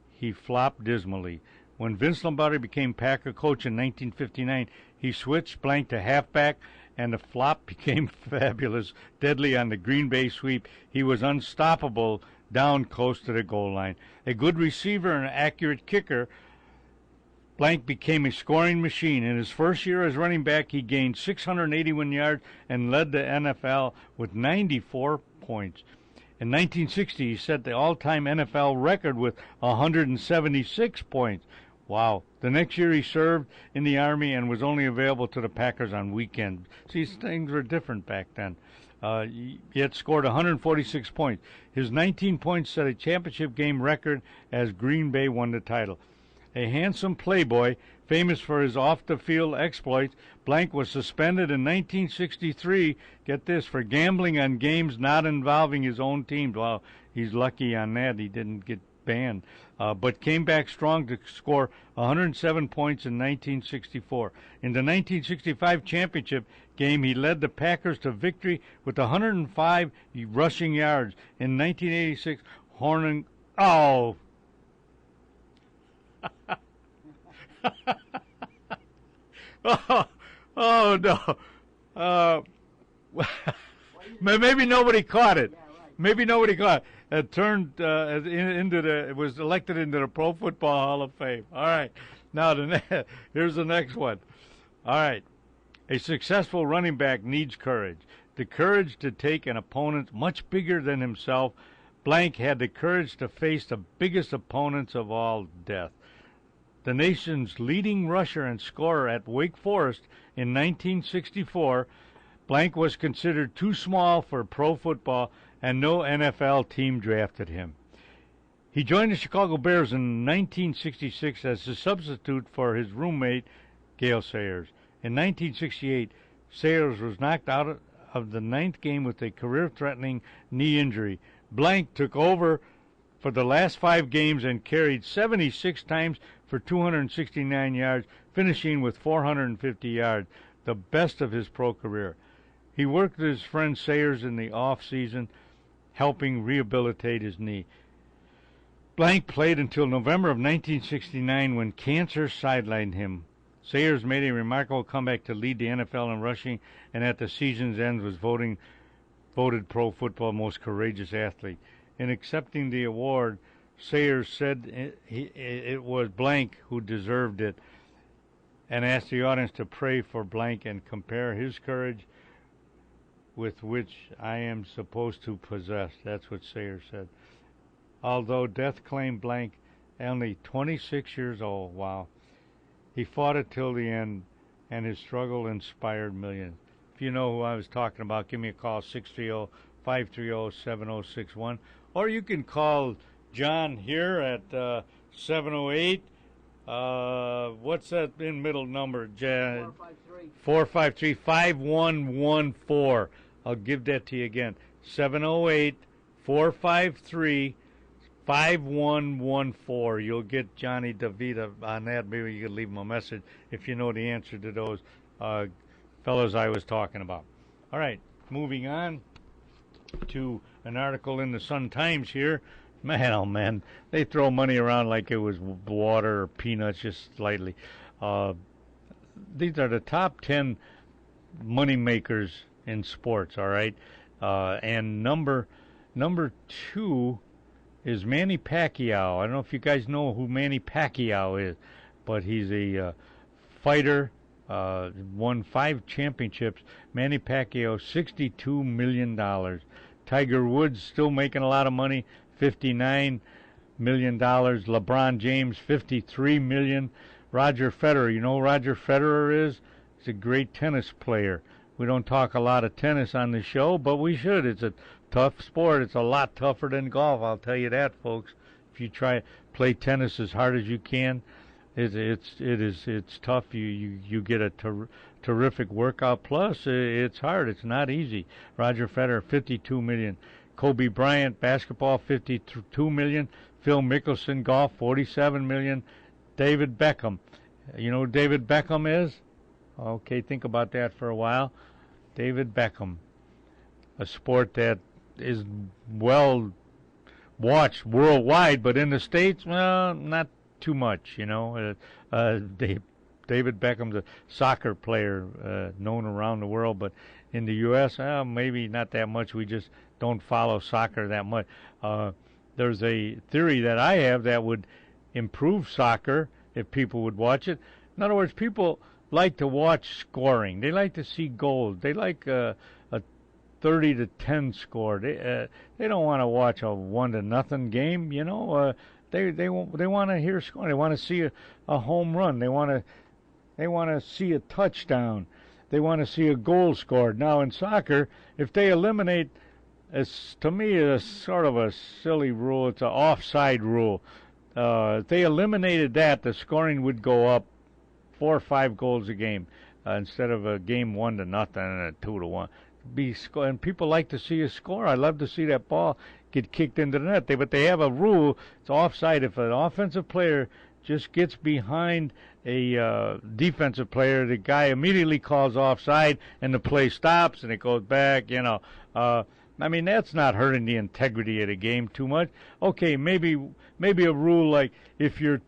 he flopped dismally. When Vince Lombardi became Packer coach in 1959, he switched blank to halfback, and the flop became fabulous, deadly on the Green Bay sweep. He was unstoppable down close to the goal line. A good receiver and an accurate kicker, blank became a scoring machine. In his first year as running back, he gained 681 yards and led the NFL with 94 points. In 1960, he set the all-time NFL record with 176 points. Wow. The next year he served in the Army and was only available to the Packers on weekends. See, things were different back then. He had scored 146 points. His 19 points set a championship game record as Green Bay won the title. A handsome playboy, famous for his off-the-field exploits, blank was suspended in 1963, get this, for gambling on games not involving his own team. Well, he's lucky on that. He didn't get banned. But came back strong to score 107 points in 1964. In the 1965 championship game, he led the Packers to victory with 105 rushing yards. In 1986, Horning... Oh! oh no. Maybe nobody caught it. Maybe nobody caught it. It turned it was elected into the Pro Football Hall of Fame. All right. Now here's the next one. All right. A successful running back needs courage. The courage to take an opponent much bigger than himself. Blank had the courage to face the biggest opponents of all, death. the nation's leading rusher and scorer at Wake Forest in 1964, Blank was considered too small for pro football, and no NFL team drafted him. He joined the Chicago Bears in 1966 as a substitute for his roommate, Gale Sayers. In 1968, Sayers was knocked out of the ninth game with a career-threatening knee injury. Blank took over for the last 5 games and carried 76 times for 269 yards, finishing with 450 yards, the best of his pro career. He worked with his friend Sayers in the off-season, helping rehabilitate his knee. Blank played until November of 1969 when cancer sidelined him. Sayers made a remarkable comeback to lead the NFL in rushing, and at the season's end was voted Pro Football Most Courageous Athlete. In accepting the award, Sayers said it was Blank who deserved it, and asked the audience to pray for Blank and compare his courage with which I am supposed to possess. That's what Sayers said. Although death claimed Blank, only 26 years old, wow, he fought it till the end, and his struggle inspired millions. If you know who I was talking about, give me a call, 630-530-7061. Or you can call John here at 708. What's that in middle number, Jan? 453-5114. I'll give that to you again. 708-453-5114. You'll get Johnny DeVita on that. Maybe you could leave him a message if you know the answer to those fellows I was talking about. All right, moving on to an article in the Sun-Times here. Man, oh man, they throw money around like it was water or peanuts, just slightly. These are the top 10 money makers in sports, all right? And number 2 is Manny Pacquiao. I don't know if you guys know who Manny Pacquiao is, but he's a fighter, won 5 championships. Manny Pacquiao, $62 million. Tiger Woods still making a lot of money, $59 million. LeBron James, $53 million. Roger Federer, you know who Roger Federer is? He's a great tennis player. We don't talk a lot of tennis on the show, but we should. It's a tough sport. It's a lot tougher than golf, I'll tell you that, folks. If you try play tennis as hard as you can, it's tough. You get a terrific workout. Plus, it's hard. It's not easy. Roger Federer, $52 million. Kobe Bryant, basketball, $52 million. Phil Mickelson, golf, $47 million. David Beckham. You know who David Beckham is? Okay, think about that for a while. David Beckham, a sport that is well watched worldwide, but in the States, well, not too much, you know. David Beckham's a soccer player known around the world, but in the U.S., maybe not that much. We just don't follow soccer that much. There's a theory that I have that would improve soccer if people would watch it. In other words, people like to watch scoring. They like to see goals. They like a 30-10 score. They don't want to watch a 1-0 game. You know, they want to hear scoring. They want to see a home run. They want to see a touchdown. They want to see a goal scored. Now in soccer, if they eliminate, to me, it's sort of a silly rule. It's an offside rule. If they eliminated that, the scoring would go up 4 or 5 goals a game instead of a game 1-0 and a 2-1. And people like to see a score. I love to see that ball get kicked into the net. But they have a rule. It's offside. If an offensive player just gets behind a defensive player, the guy immediately calls offside, and the play stops, and it goes back. You know, I mean, that's not hurting the integrity of the game too much. Okay, maybe a rule like if you're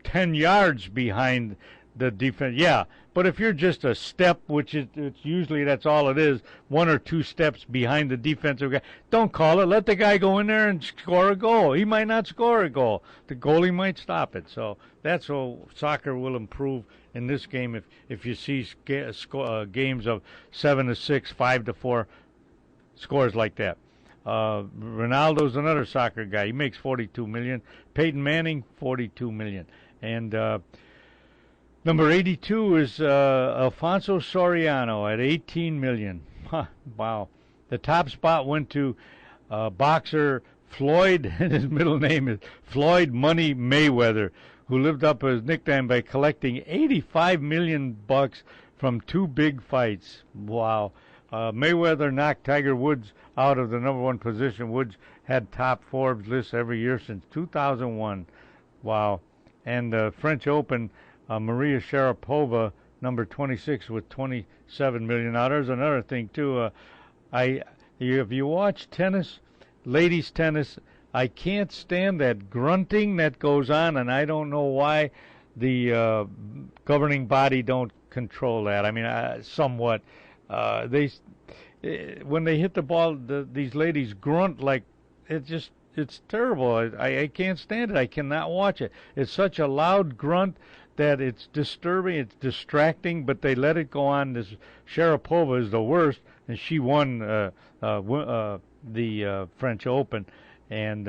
10 yards behind the defense, yeah. But if you're just a step, which it's usually that's all it is, 1 or 2 steps behind the defensive guy, don't call it. Let the guy go in there and score a goal. He might not score a goal. The goalie might stop it. So that's how soccer will improve in this game if you see games of 7-6, 5-4 scores like that. Ronaldo's another soccer guy. He makes $42 million. Peyton Manning, $42 million. And number 82 is Alfonso Soriano at 18 million. Huh, wow. The top spot went to boxer Floyd, and his middle name is Floyd Money Mayweather, who lived up his nickname by collecting $85 million from 2 big fights. Wow. Mayweather knocked Tiger Woods out of the number 1 position. Woods had top Forbes lists every year since 2001. Wow. And the French Open, Maria Sharapova, number 26 with 27 million. Now, there's another thing, too. If you watch tennis, ladies tennis, I can't stand that grunting that goes on, and I don't know why the governing body don't control that. I mean, somewhat. When they hit the ball, these ladies grunt like it's terrible. I can't stand it. I cannot watch it. It's such a loud grunt that it's disturbing. It's distracting, but they let it go on. This Sharapova is the worst, and she won the French Open. And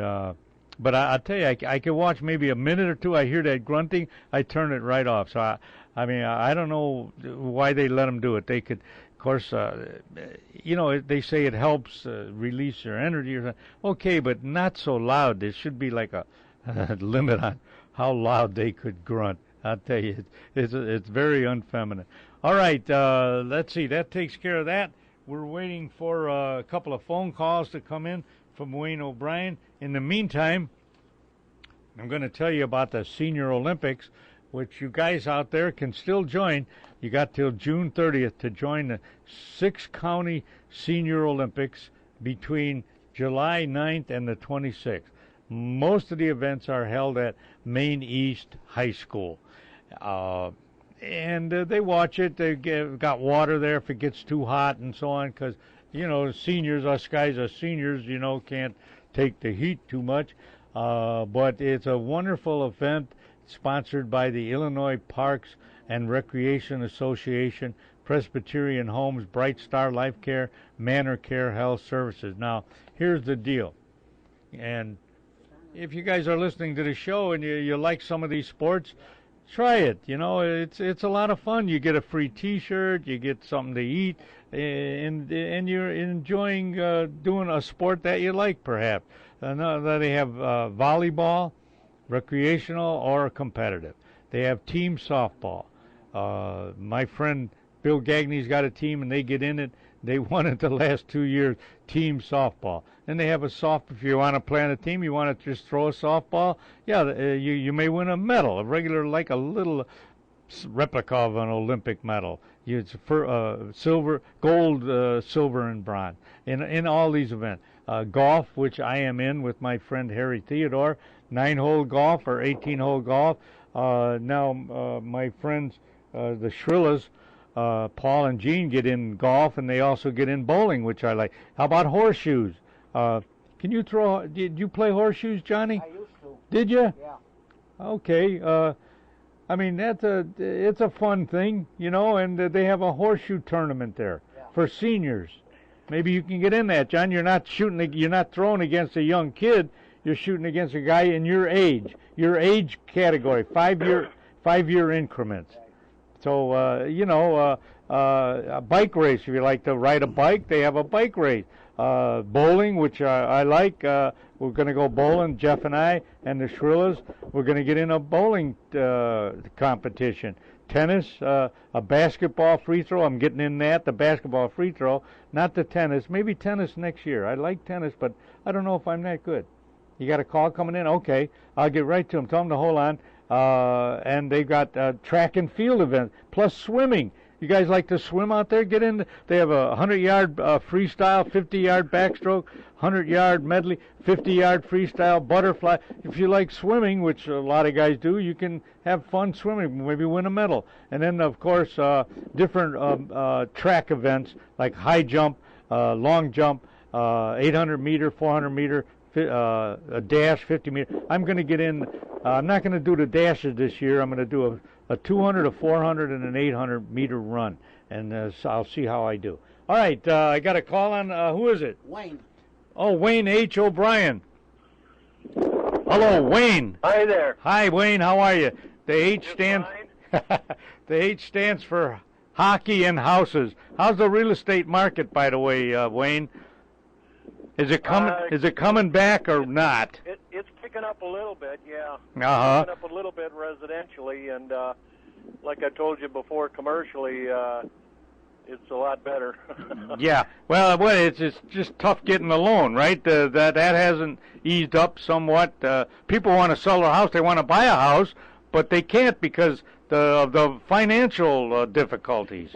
but I tell you, I can watch maybe a minute or two. I hear that grunting, I turn it right off. So I mean, I don't know why they let them do it. They could, of course, they say it helps release your energy or something. Okay, but not so loud. There should be like a limit on how loud they could grunt. I'll tell you, it's very unfeminine. All right, let's see. That takes care of that. We're waiting for a couple of phone calls to come in from Wayne O'Brien. In the meantime, I'm going to tell you about the Senior Olympics, which you guys out there can still join. You got till June 30th to join the 6-county Senior Olympics between July 9th and the 26th. Most of the events are held at Maine East High School. And they watch it. They got water there if it gets too hot and so on, because, seniors, us guys are seniors, can't take the heat too much. But it's a wonderful event sponsored by the Illinois Parks and Recreation Association, Presbyterian Homes, Bright Star Life Care, Manor Care Health Services. Now, here's the deal. And if you guys are listening to the show and you like some of these sports, try it. It's a lot of fun. You get a free T-shirt, you get something to eat, and you're enjoying doing a sport that you like, perhaps. They have volleyball, recreational or competitive. They have team softball. My friend Bill Gagney's got a team, and they get in it. They won it the last 2 years, team softball. Then they have if you want to play on a team, you want to just throw a softball, you may win a medal, a little replica of an Olympic medal. It's for silver, gold, silver, and bronze in all these events. Golf, which I am in with my friend Harry Theodore, 9-hole golf or 18-hole golf. Now my friends, the Shrillas, Paul and Gene, get in golf, and they also get in bowling, which I like. How about horseshoes? Can you throw? Did you play horseshoes, Johnny? I used to. Did you? Yeah. Okay. I mean, it's a fun thing, and they have a horseshoe tournament there for seniors. Maybe you can get in that, John. You're not throwing against a young kid. You're shooting against a guy in your age category, 5-year increments. So, a bike race. If you like to ride a bike, they have a bike race. Bowling, which I like. We're going to go bowling, Jeff and I, and the Shrillas. We're going to get in a bowling competition. Tennis, a basketball free throw. I'm getting in that, the basketball free throw, not the tennis. Maybe tennis next year. I like tennis, but I don't know if I'm that good. You got a call coming in? Okay, I'll get right to them. Tell them to hold on. And they've got track and field events, plus swimming. You guys like to swim out there? Get in. They have a 100-yard freestyle, 50-yard backstroke, 100-yard medley, 50-yard freestyle, butterfly. If you like swimming, which a lot of guys do, you can have fun swimming, maybe win a medal. And then, of course, different track events like high jump, long jump, 800-meter, 400-meter, a dash, 50-meter. I'm going to get in. I'm not going to do the dashes this year. I'm going to do a 200, a 400, and an 800-meter run, and so I'll see how I do. All right, I got a call on. Who is it? Wayne. Oh, Wayne H. O'Brien. Hello, Wayne. Hi there. Hi, Wayne. How are you? The H stands. The H stands for hockey and houses. How's the real estate market, by the way, Wayne? Is it coming? Is it coming back or not? It's picking up a little bit, yeah. Uh-huh. Picking up a little bit residentially, and like I told you before, commercially, it's a lot better. Yeah. Well, it's just tough getting the loan, right? That hasn't eased up somewhat. People want to sell their house. They want to buy a house, but they can't because of the financial difficulties.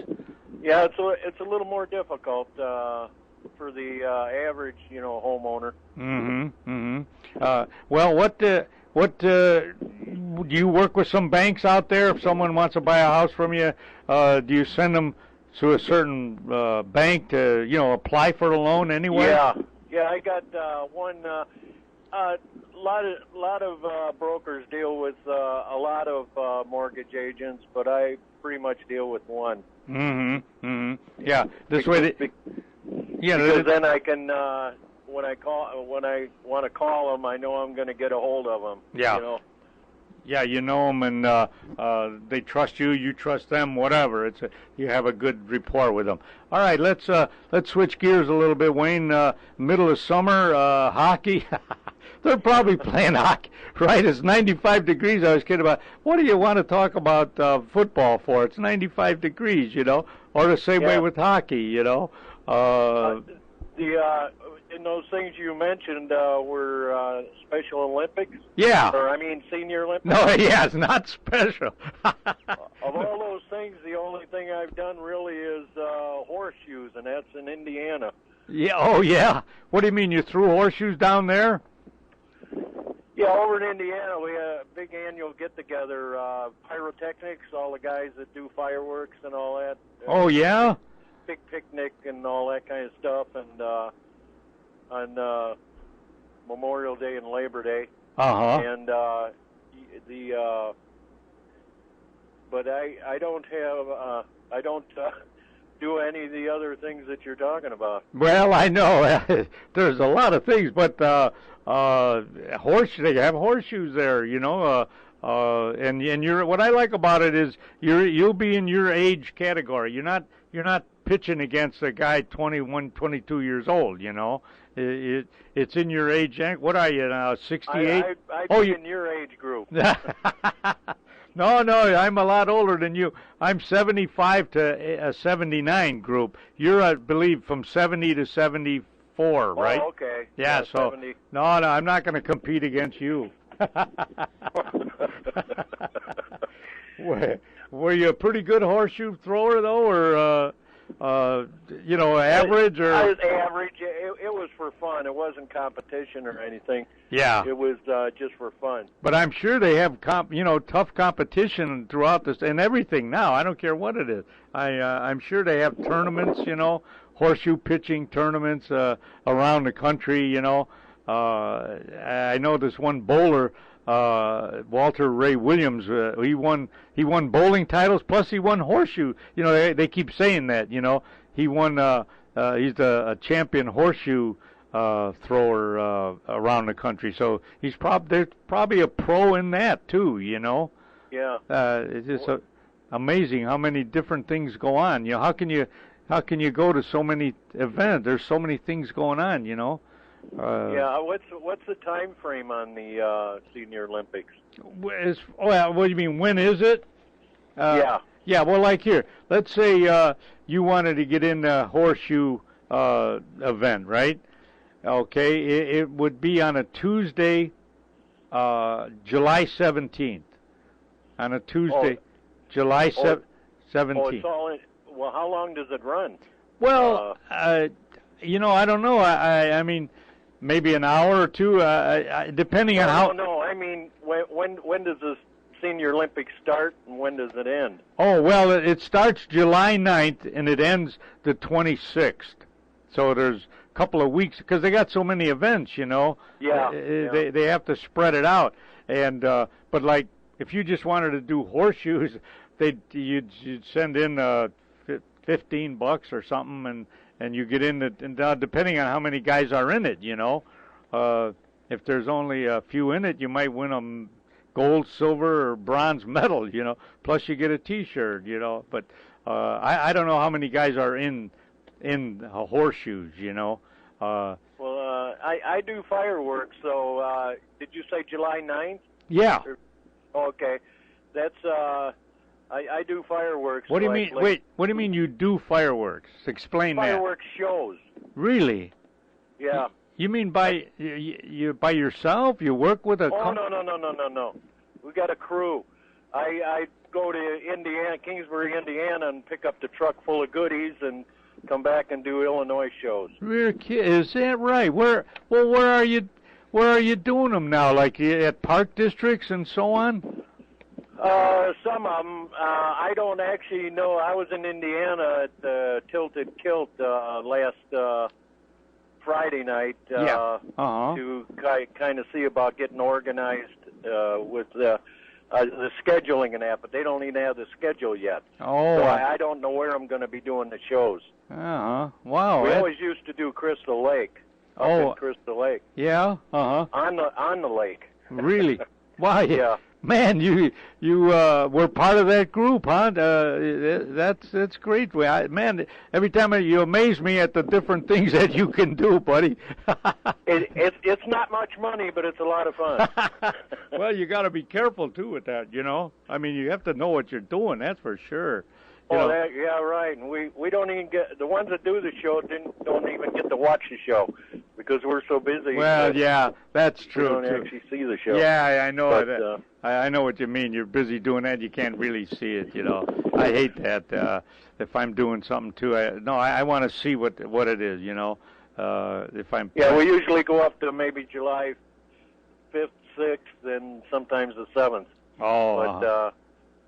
Yeah, it's a little more difficult for the average, homeowner. Well, what do you work with some banks out there? If someone wants to buy a house from you, do you send them to a certain bank to apply for a loan anywhere? Yeah, I got one. A lot of brokers deal with a lot of mortgage agents, but I pretty much deal with one. Yeah, this way. Because then I can when I want to call them, I know I'm going to get a hold of them. Yeah. Yeah, you know them, and they trust you. You trust them. Whatever. You have a good rapport with them. All right, let's switch gears a little bit, Wayne. Middle of summer, hockey. They're probably playing hockey, right? It's 95 degrees. I was kidding about. What do you want to talk about football for? It's 95 degrees, or the same way with hockey, In those things you mentioned were Special Olympics? Yeah. Or, Senior Olympics? No, yeah, it's not special. Of all those things, the only thing I've done really is horseshoes, and that's in Indiana. Yeah. Oh, yeah. What do you mean, you threw horseshoes down there? Yeah, over in Indiana, we had a big annual get-together, pyrotechnics, all the guys that do fireworks and all that. Oh, yeah? Big picnic and all that kind of stuff, and on Memorial Day and Labor Day. And but I don't have do any of the other things that you're talking about. Well, I know there's a lot of things, but they have horseshoes there, and you're what I like about it is you'll be in your age category. You're not pitching against a guy 21, 22 years old. It's in your age. What are you now? 68? I'd be in your age group. No, I'm a lot older than you. I'm 75 to a 79 group. You're, I believe, from 70 to 74, right? Oh, okay. Yeah, so 70. No, I'm not going to compete against you. Were you a pretty good horseshoe thrower, though, or average? Or I was average. It was for fun. It wasn't competition or anything. Yeah. It was just for fun. But I'm sure they have tough competition throughout this and everything now. I don't care what it is. I'm sure they have tournaments, horseshoe pitching tournaments around the country, I know this one bowler, Walter Ray Williams, he won bowling titles, plus he won horseshoe. They keep saying that, he won, he's a champion horseshoe thrower around the country. So there's probably a pro in that too, Yeah. It's just amazing how many different things go on. How can you go to so many events? There's so many things going on, yeah, what's the time frame on the Senior Olympics? What do you mean? When is it? Yeah. Yeah. Well, like here, let's say you wanted to get in the horseshoe event, right? Okay, it would be on a Tuesday, July 17th. On a Tuesday, July 17th. Oh, it's all. Well, how long does it run? Well, I don't know. I mean, maybe an hour or two, depending on how. No, I mean, when does the Senior Olympics start and when does it end? Oh, well, it starts July 9th and it ends the 26th. So there's a couple of weeks because they got so many events, Yeah. They have to spread it out. And but like if you just wanted to do horseshoes, you'd send in $15 or something, and you get in and depending on how many guys are in it, if there's only a few in it, you might win them gold, silver, or bronze medal, you know. Plus you get a T-shirt, you know. But I don't know how many guys are in horseshoes, you know. I do fireworks. So did you say July 9th? Yeah. Okay, that's I do fireworks. What do you mean? Wait, what do you mean you do fireworks? Explain that. Fireworks shows. Really? Yeah. You mean by you by yourself? You work with a? Oh no. We got a crew. I go to Indiana, Kingsbury, Indiana, and pick up the truck full of goodies and come back and do Illinois shows. Is that right? Where are you? Where are you doing them now? Like at park districts and so on? Some of them. I don't actually know. I was in Indiana at Tilted Kilt last Friday night to kind of see about getting organized with the scheduling and that, but they don't even have the schedule yet. Oh. So I don't know where I'm going to be doing the shows. Wow. We always used to do Crystal Lake. Up in Crystal Lake. Yeah. On the lake. Really? Why? Yeah. Man, you were part of that group, huh? That's great. Man, every time you amaze me at the different things that you can do, buddy. It's not much money, but it's a lot of fun. Well, you got to be careful too with that, you know. I mean, you have to know what you're doing. That's for sure. Yeah, right. And we don't even get the ones that do the show don't even get to watch the show because we're so busy. Well, yeah, that's true. We don't actually see the show. Yeah, I know But, I know what you mean. You're busy doing that. You can't really see it. You know, I hate that. If I'm doing something too, I want to see what it is. You know, if I'm. Yeah, we usually go up to maybe July 5th, 6th, and sometimes the 7th. Oh. But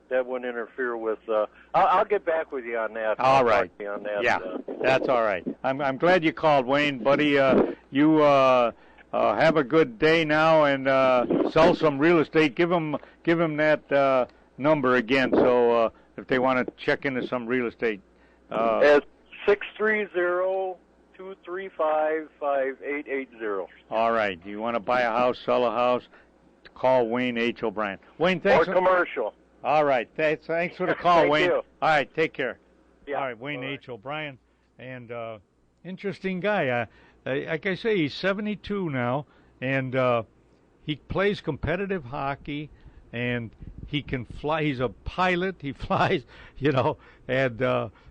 that wouldn't interfere with. I'll get back with you on that. All right. On that, yeah, that's all right. I'm glad you called, Wayne, buddy. You have a good day now and sell some real estate. Give them that number again, so if they want to check into some real estate. It's 630-235-5880. All right. You want to buy a house, sell a house? Call Wayne H. O'Brien. Wayne, thanks. Or commercial. All right. Thanks for the call, Thank Wayne. You. All right. Take care. Yeah. All right. Wayne H. O'Brien. And interesting guy. Like I say, he's 72 now, and he plays competitive hockey, and he can fly. He's a pilot. He flies, you know, and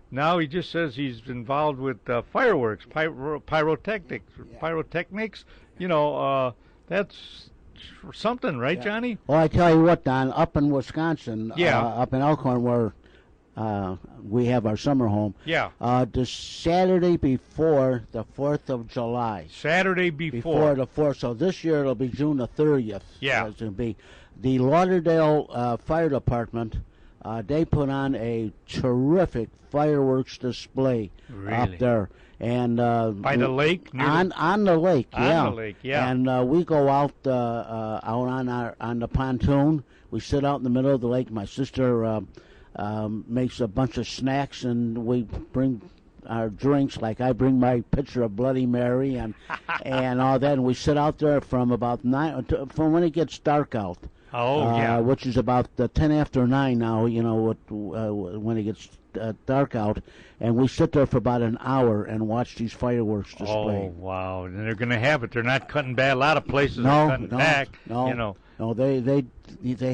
now he just says he's involved with fireworks, pyrotechnics. You know, that's something, right, Johnny? Well, I tell you what, Don, up in Wisconsin, up in Elkhorn, where we have our summer home. Yeah. The Saturday before the 4th of July. Saturday before. Before the 4th. So this year it'll be June the 30th. Yeah. It's going to be. The Lauderdale Fire Department, they put on a terrific fireworks display up there. And by the lake? On the lake, yeah. On the lake, yeah. And we go out on the pontoon. We sit out in the middle of the lake. My sister makes a bunch of snacks, and we bring our drinks. Like I bring my pitcher of Bloody Mary and and all that. And we sit out there from about 9 from when it gets dark out. Oh, yeah. Which is about 10 after 9 now. You know when it gets dark out, and we sit there for about an hour and watch these fireworks display. Oh, wow! And they're going to have it. They're not cutting back. A lot of places are cutting back. No, you know. No, they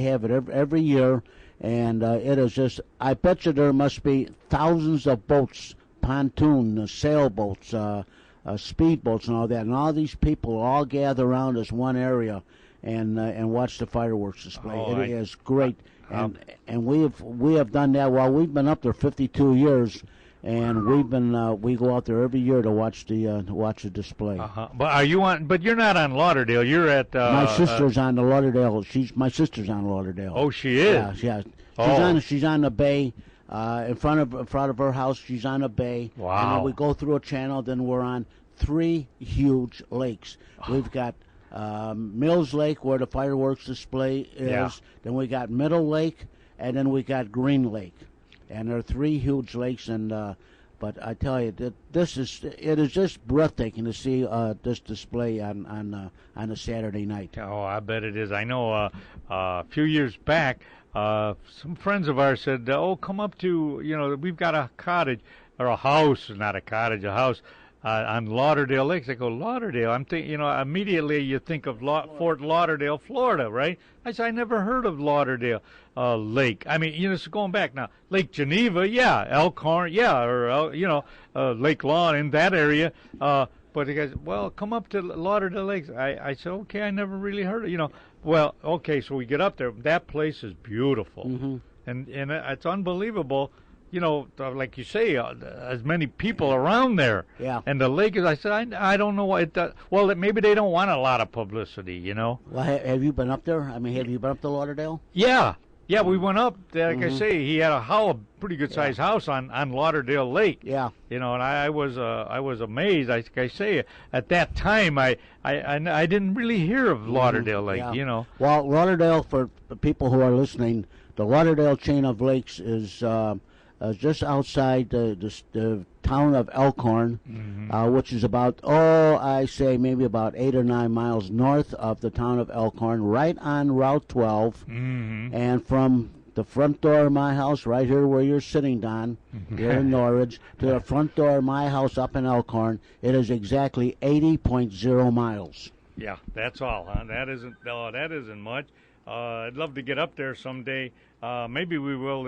have it every year, and it is just. I bet you there must be thousands of boats, pontoon, sailboats, speedboats, and all that, and all these people all gather around this one area and watch the fireworks display. It is great. And we have done that. Well, we've been up there 52 years, and we go out there every year to watch the display. But are you on? But you're not on Lauderdale. You're at. My sister's on the Lauderdale. My sister's on Lauderdale. Oh, she is. Yeah. She's on the bay. In front of her house, she's on a bay. Wow. And then we go through a channel. Then we're on 3 huge lakes. We've got Mills Lake, where the fireworks display is. Yeah. Then we got Middle Lake, and then we got Green Lake, and there are 3 huge lakes. And But I tell you, it is just breathtaking to see this display on a Saturday night. Oh, I bet it is. I know a few years back, some friends of ours said, "Oh, come up to we've got a cottage or a house, not a cottage, a house." On Lauderdale Lakes. I go, Lauderdale? I'm thinking, immediately you think of Fort Lauderdale, Florida, right? I said, I never heard of Lauderdale Lake. I mean, it's going back now. Lake Geneva, yeah. Elkhorn, yeah. Or, Lake Lawn in that area. But he goes, well, come up to Lauderdale Lakes. I said, okay, I never really heard of, Well, okay, so we get up there. That place is beautiful. Mm-hmm. And it's unbelievable. Like you say, as many people around there. Yeah. And the lake is, I said, I don't know why it does. Well, maybe they don't want a lot of publicity, Well, have you been up there? I mean, have you been up to Lauderdale? Yeah. Yeah, we went up. Like I say, he had a pretty good-sized house on Lauderdale Lake. Yeah. And I was amazed. Like I say, at that time, I didn't really hear of Lauderdale Lake, yeah. Well, Lauderdale, for the people who are listening, the Lauderdale chain of lakes is just outside the town of Elkhorn, which is about, maybe about 8 or 9 miles north of the town of Elkhorn, right on Route 12. Mm-hmm. And from the front door of my house, right here where you're sitting, Don, here in Norridge, to the front door of my house up in Elkhorn, it is exactly 80.0 miles. Yeah, that's all, huh? That isn't much. I'd love to get up there someday. Maybe we will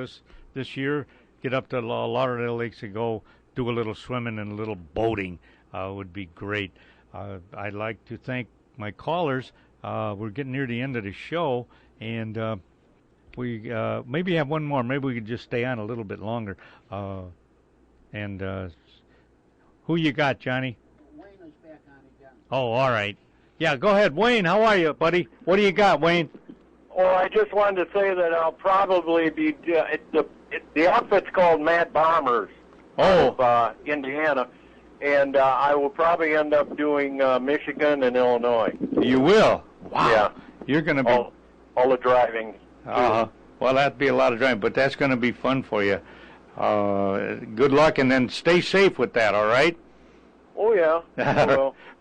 this year. Get up to Lauderdale Lakes and go do a little swimming and a little boating would be great. I'd like to thank my callers. We're getting near the end of the show, and we maybe have one more. Maybe we could just stay on a little bit longer. And who you got, Johnny? Wayne is back on again. Oh, all right. Yeah, go ahead, Wayne. How are you, buddy? What do you got, Wayne? Well, I just wanted to say that I'll probably be the outfit's called Mad Bombers of Indiana, and I will probably end up doing Michigan and Illinois. You will? Wow. Yeah. You're going to be... All the driving. Well, that'd be a lot of driving, but that's going to be fun for you. Good luck, and then stay safe with that, all right? Oh, yeah.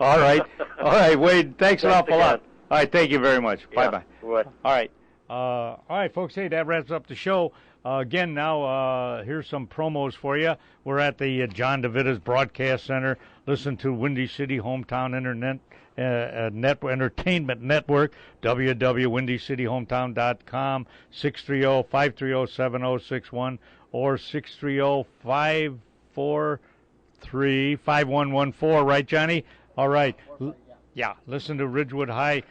All right. All right, Wade, thanks an awful lot. All right, thank you very much. Yeah. Bye-bye. What? All right, folks. Hey, that wraps up the show. Again, now here's some promos for you. We're at the John DeVitas Broadcast Center. Listen to Windy City Hometown Entertainment Network, www.windycityhometown.com, 630-530-7061, or 630-543-5114. Right, Johnny? All right. Yeah, listen to Ridgewood High.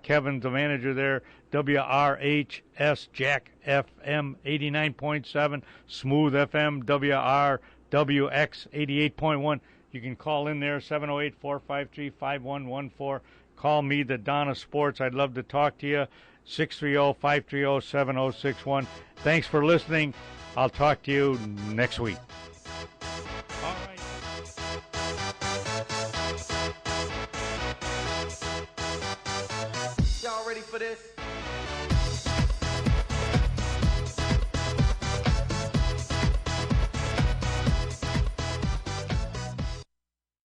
Kevin's the manager there. WRHS Jack FM 89.7, Smooth FM WRWX 88.1. You can call in there, 708-453-5114. Call me, the Don of Sports. I'd love to talk to you, 630-530-7061. Thanks for listening. I'll talk to you next week. All right. Y'all ready for this?